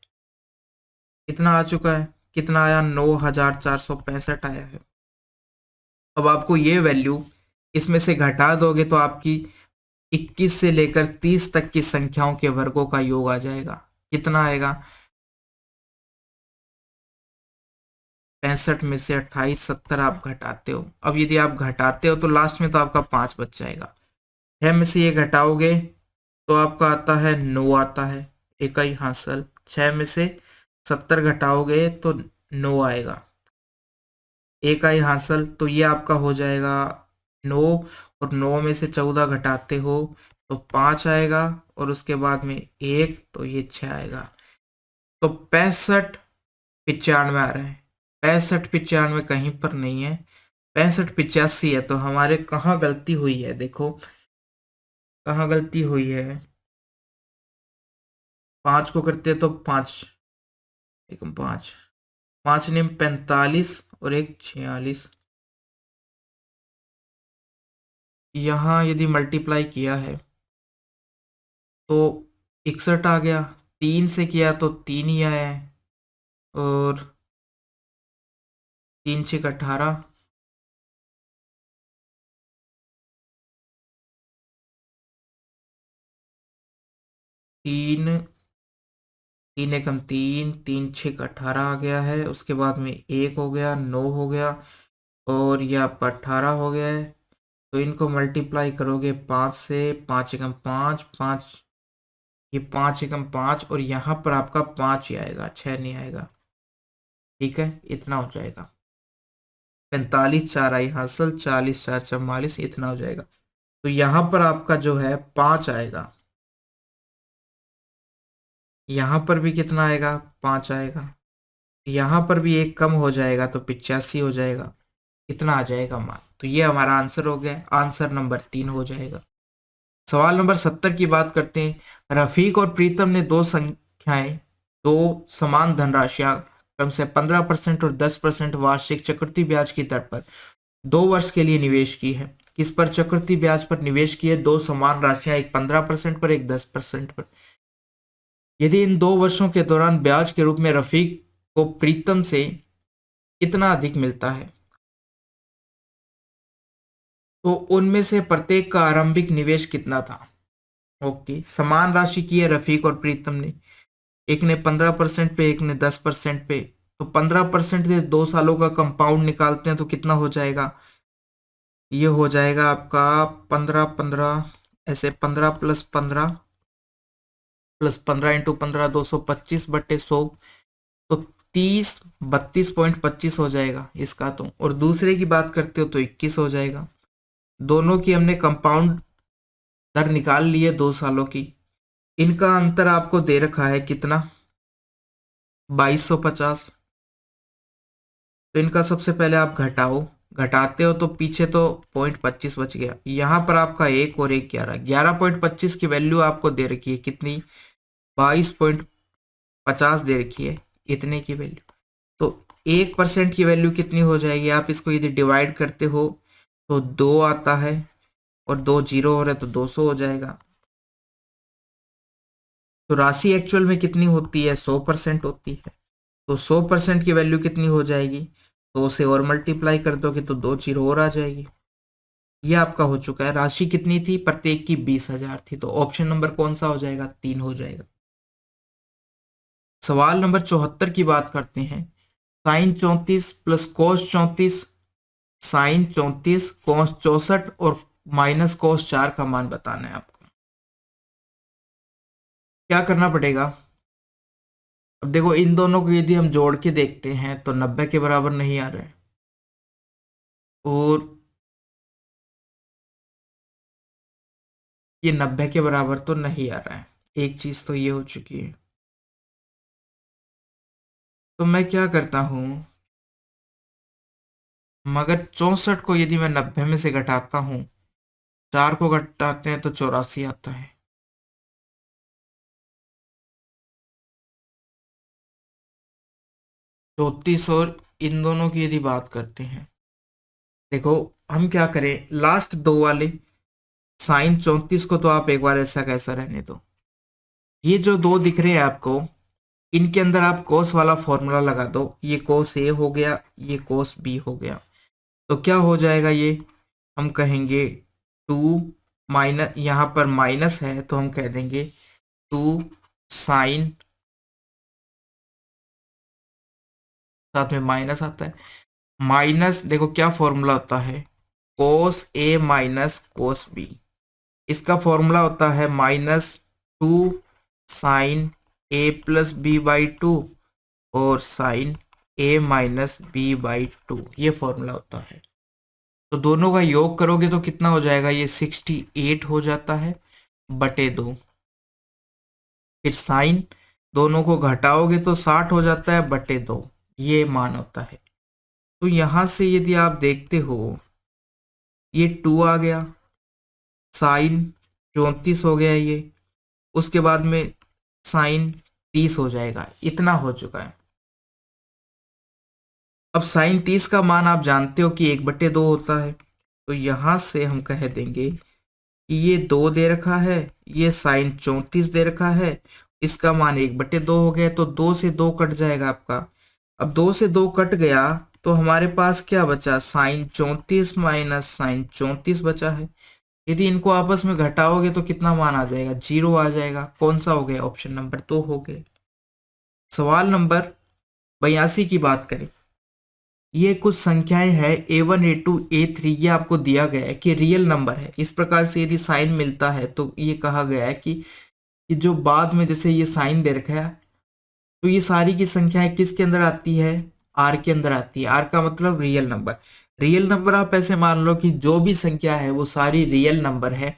[SPEAKER 1] इतना आ चुका है। कितना आया? 9465 आया है। अब आपको ये वैल्यू इसमें से घटा दोगे तो आपकी 21 से लेकर 30 तक की संख्याओं के वर्गों का योग आ जाएगा। कितना आएगा? 65 में से 28, 70 आप घटाते हो। अब यदि आप घटाते हो तो लास्ट में तो आपका 5 बच जाएगा। 6 में से ये घटाओगे तो आपका आता है 9 आता है। इकाई हासिल। 6 में से 70 घटाओगे तो 9 आएगा। इकाई हासिल। तो ये आपका हो जाएगा 9, और 9 में से 14 घटाते हो तो 5 आएगा, और उसके बाद में 1, तो ये 6 आएगा। तो 65 95 आ रहा है। 65 95 कहीं पर नहीं है, 65 85 है। तो हमारे कहाँ गलती हुई है? देखो कहाँ गलती हुई है। 5 को करते तो 5 एकम 5, 5 निम 45 और 1 46। यहाँ यदि मल्टीप्लाई किया है तो 61 आ गया। 3 से किया तो 3 ही आया है, और 3 6 18, 3 3 एकम 3, 3 6 18 आ गया है। उसके बाद में 1 हो गया, 9 हो गया, और ये आपका 18 हो गया है। तो इनको मल्टीप्लाई करोगे 5 से, 5 एकम 5, 5, ये 5 एकम 5, और यहाँ पर आपका 5 ही आएगा, 6 नहीं आएगा। ठीक है, इतना हो जाएगा। 45 4 आई हासिल, 40 4 44, इतना हो जाएगा। तो यहाँ पर आपका जो है 5 आएगा। यहाँ पर भी कितना आएगा? 5 आएगा। यहाँ पर भी एक कम हो जाएगा तो 85 हो जाएगा। इतना आ जाएगा मान। तो ये हमारा आंसर हो गया। आंसर नंबर 3 हो जाएगा। सवाल नंबर 70 की बात करते हैं। रफीक और प्रीतम ने दो संख्याएं, दो समान धनराशियां कम से 15% और 10% वार्षिक चक्रवृद्धि ब्याज की दर पर 2 वर्ष के लिए निवेश की है। किस पर चक्रवृद्धि ब्याज पर निवेश की है? दो समान राशियां, एक 15% पर, एक 10% पर। यदि इन 2 वर्षों के दौरान ब्याज के रूप में रफीक को प्रीतम से कितना अधिक मिलता है, तो उनमें से प्रत्येक का आरंभिक निवेश कितना था? ओके, समान राशि की है रफीक और प्रीतम ने। एक ने 15% पे, एक ने 10% पे। तो 15% से 2 सालों का कंपाउंड निकालते हैं तो कितना हो जाएगा? ये हो जाएगा आपका 15 15, ऐसे 15 प्लस 15 प्लस 15 इंटू 15, 225/100। तो 32 हो जाएगा इसका। तो और दूसरे की बात करते हो तो 21 हो जाएगा। दोनों की हमने कंपाउंड दर निकाल ली है 2 सालों की। इनका अंतर आपको दे रखा है कितना? 2250। तो इनका सबसे पहले आप घटाओ। घटाते हो तो पीछे तो 0.25 बच गया। यहाँ पर आपका 1 और 1 11, 11.25 की वैल्यू आपको दे रखी है कितनी? 22.50 दे रखी है, इतने की वैल्यू। तो 1% की वैल्यू कितनी हो जाएगी? आप इसको यदि डिवाइड करते हो तो 2 आता है, और 2 जीरो हो रहा है तो 200 हो जाएगा। तो राशि एक्चुअल में कितनी होती है? 100% होती है। तो 100% की वैल्यू कितनी हो जाएगी? 2 से और मल्टीप्लाई कर दोगे तो 2 जीरो और आ जाएगी। ये आपका हो चुका है। राशि कितनी थी? प्रत्येक की 20,000 थी। तो ऑप्शन नंबर कौन सा हो जाएगा? 3 हो जाएगा। सवाल नंबर 74 की बात करते हैं। साइन 34 प्लस कोस 34, साइन 34 कोस 64 और माइनस कोस 4 का मान बताना है आपको। क्या करना पड़ेगा? अब देखो, इन दोनों को यदि हम जोड़ के देखते हैं तो 90 के बराबर नहीं आ रहा है, और ये 90 के बराबर तो नहीं आ रहा है। एक चीज तो ये हो चुकी है। तो मैं क्या करता हूं, मगर 64 को यदि मैं 90 में से घटाता हूं, 4 को घटाते हैं तो 84 आता है। 34 और इन दोनों की यदि बात करते हैं, देखो हम क्या करें, लास्ट दो वाले साइन 34 को तो आप एक बार ऐसा कैसा रहने दो। ये जो दो दिख रहे हैं आपको, इनके अंदर आप कोस वाला फॉर्मूला लगा दो। ये कोस ए हो गया, ये कोस बी हो गया। तो क्या हो जाएगा, ये हम कहेंगे 2 माइनस, यहाँ पर माइनस है तो हम कह देंगे 2 साइन, साथ में माइनस आता है, माइनस देखो क्या फॉर्मूला होता है, cos a minus cos b. इसका फॉर्मूला होता है -2 sine a plus b by 2 और sine a minus b by 2, ये फॉर्मूला होता है। तो दोनों का योग करोगे तो कितना हो जाएगा, ये 68 हो जाता है बटे 2। फिर साइन दोनों को घटाओगे तो 60 हो जाता है बटे 2, ये मान होता है। तो यहां से यदि आप देखते हो, ये 2 आ गया, साइन 34 हो गया ये, उसके बाद में साइन 30 हो जाएगा, इतना हो चुका है। अब साइन 30 का मान आप जानते हो कि 1/2 होता है, तो यहां से हम कह देंगे कि ये 2 दे रखा है, ये साइन 34 दे रखा है, इसका मान 1/2 हो गया, तो 2 से 2 कट जाएगा आपका। अब 2 से 2 कट गया तो हमारे पास क्या बचा, साइन 34 माइनस साइन 34 बचा है। यदि इनको आपस में घटाओगे तो कितना मान आ जाएगा, 0 आ जाएगा। कौन सा हो गया, ऑप्शन नंबर 2 हो गया। सवाल नंबर 82 की बात करें, ये कुछ संख्याएं हैं A1 A2 A3, ये आपको दिया गया है कि रियल नंबर है। इस प्रकार से यदि साइन मिलता है तो ये कहा गया है कि जो बाद में जैसे ये साइन दे रखा है, तो ये सारी की संख्याएं किसके अंदर आती है, आर के अंदर आती है। आर का मतलब रियल नंबर। रियल नंबर आप ऐसे मान लो कि जो भी संख्या है वो सारी रियल नंबर है,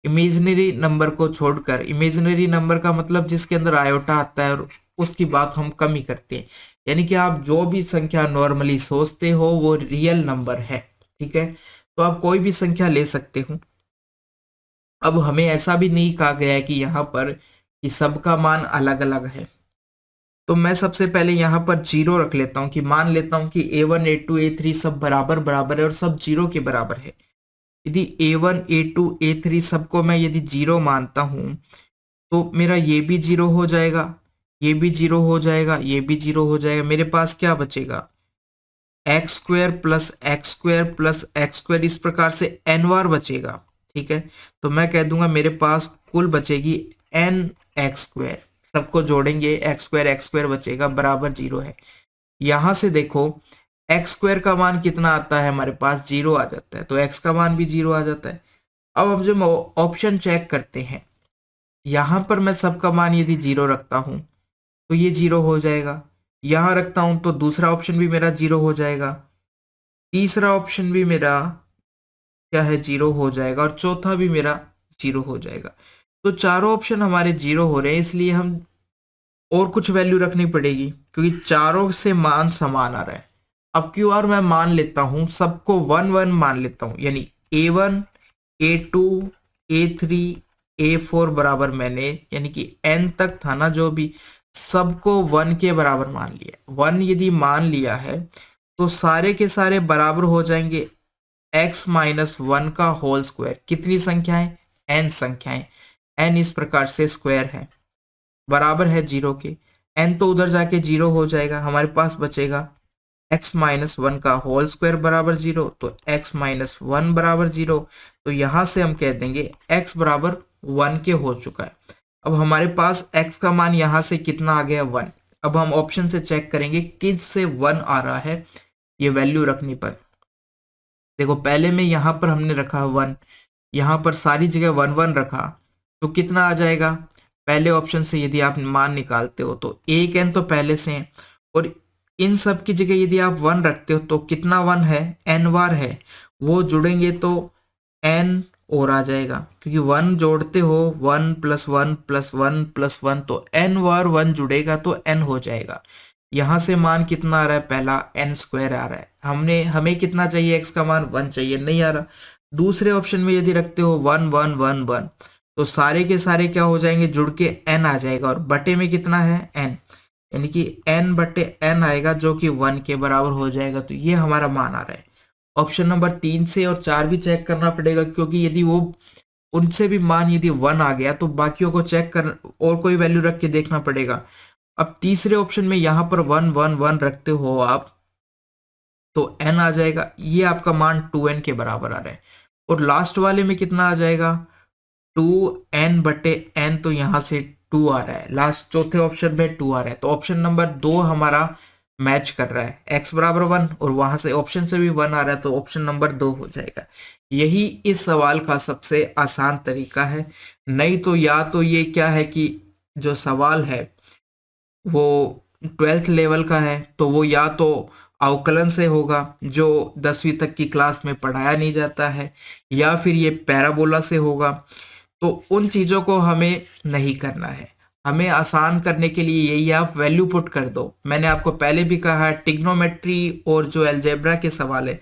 [SPEAKER 1] इमेजिनरी नंबर को छोड़कर। इमेजिनरी नंबर का मतलब जिसके अंदर आयोटा आता है और उसकी बात हम कम ही करते हैं, यानी कि आप जो भी संख्या नॉर्मली सोचते हो वो रियल नंबर है, ठीक है। तो आप कोई भी संख्या ले सकते हो। अब हमें ऐसा भी नहीं कहा गया है कि यहाँ पर कि सबका मान अलग अलग है। तो मैं सबसे पहले यहाँ पर 0 रख लेता हूँ कि मान लेता हूँ कि A1 A2 A3 सब बराबर बराबर है और सब 0 के बराबर है। यदि A1 A2 A3 सबको मैं यदि 0 मानता हूं तो मेरा ये भी 0 हो जाएगा, ये भी 0 हो जाएगा, ये भी 0 हो जाएगा। मेरे पास क्या बचेगा, x² plus x² plus x², इस प्रकार से n बार बचेगा, ठीक है। तो मैं कह दूंगा मेरे पास कुल बचेगी nx², सबको जोड़ेंगे x² बचेगा बराबर 0 है। यहां से देखो x² का मान कितना आता है, हमारे पास 0 आ जाता है, तो x का मान भी 0 आ जाता है। अब हम जब ऑप्शन चेक करते हैं, यहां पर मैं सबका मान यदि 0 रखता हूं तो ये 0 हो जाएगा, यहां रखता हूं तो दूसरा ऑप्शन भी मेरा 0 हो जाएगा, तीसरा ऑप्शन भी मेरा क्या है 0 हो जाएगा और चौथा भी मेरा 0 हो जाएगा। तो चारों ऑप्शन हमारे 0 हो रहे हैं, इसलिए हम और कुछ वैल्यू रखनी पड़ेगी क्योंकि चारों से मान समान आ रहा है। अब क्यू आर मैं मान लेता हूं सबको 1 1 मान लेता हूं, यानी A1 A2 A3 A4 बराबर मैंने, यानी कि n तक था ना जो भी, सबको 1 के बराबर मान लिया। 1 यदि मान लिया है तो सारे के सारे बराबर हो जाएंगे x माइनस 1 का होल स्क्वायर। कितनी संख्याएं, n संख्याएं, n इस प्रकार से स्क्वायर है, बराबर है 0 के। n तो उधर जाके 0 हो जाएगा, हमारे पास बचेगा x माइनस 1 का होल स्क्वायर बराबर 0, तो x माइनस 1 बराबर 0। तो यहां से हम कह देंगे x बराबर 1 के हो चुका है। अब हमारे पास x का मान यहां से कितना आ गया, 1। अब हम ऑप्शन से चेक करेंगे किस से 1 आ रहा है, ये वैल्यू रखने पर। देखो पहले में यहां पर हमने रखा 1, यहां पर सारी जगह 1 1 रखा, तो कितना आ जाएगा, पहले ऑप्शन से यदि आप मान निकालते हो तो एक n तो पहले से है, और इन सब की जगह यदि आप 1 रखते हो तो कितना 1 है, n बार है, वो जुड़ेंगे तो n और आ जाएगा, क्योंकि 1 जोड़ते हो 1 प्लस 1 प्लस 1 प्लस 1, तो n बार 1 जुड़ेगा तो n हो जाएगा। यहां से मान कितना आ रहा है, पहला n² आ रहा है, हमें कितना चाहिए, x का मान 1 चाहिए, नहीं आ रहा। दूसरे ऑप्शन में यदि रखते हो 1 1 1 1, तो सारे के सारे क्या हो जाएंगे, जुड़ के n आ जाएगा, और बटे में कितना है n। यानी कि n बटे n आएगा जो कि 1 के बराबर हो जाएगा। तो ये हमारा मान आ रहा है। ऑप्शन नंबर 3 से और 4 भी चेक करना पड़ेगा, क्योंकि यदि वो उनसे भी मान यदि 1 आ गया तो बाकियों को चेक कर और कोई वैल्यू रख के देखना पड़ेगा। अब तीसरे ऑप्शन में यहां पर 1 1 1 रखते हो आप, तो n आ जाएगा, ये आपका मान 2n के बराबर आ रहा है। और लास्ट वाले में कितना आ जाएगा, 2n बटे n, तो यहां से 2 आ रहा है। लास्ट चौथे ऑप्शन में 2 आ रहा है, तो ऑप्शन नंबर 2 हमारा मैच कर रहा है। x बराबर 1 और वहां से ऑप्शन से भी 1 आ रहा है, तो ऑप्शन नंबर 2 हो जाएगा। यही इस सवाल का सबसे आसान तरीका है। नहीं तो या तो ये क्या है कि जो सवाल है वो 12th लेवल का है, तो वो या तो अवकलन से होगा जो 10वीं तक की क्लास में पढ़ाया नहीं जाता है, या फिर ये पैराबोला से होगा। तो उन चीज़ों को हमें नहीं करना है। हमें आसान करने के लिए यही, आप वैल्यू पुट कर दो। मैंने आपको पहले भी कहा है, टिग्नोमेट्री और जो अलजेब्रा के सवाल है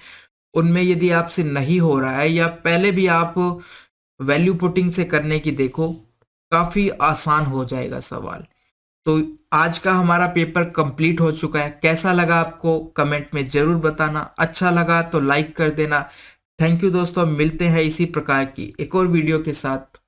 [SPEAKER 1] उनमें यदि आपसे नहीं हो रहा है, या पहले भी आप वैल्यू पुटिंग से करने की देखो, काफ़ी आसान हो जाएगा सवाल। तो आज का हमारा पेपर कंप्लीट हो चुका है। कैसा लगा आपको कमेंट में जरूर बताना। अच्छा लगा तो लाइक कर देना। थैंक यू दोस्तों, मिलते हैं इसी प्रकार की एक और वीडियो के साथ।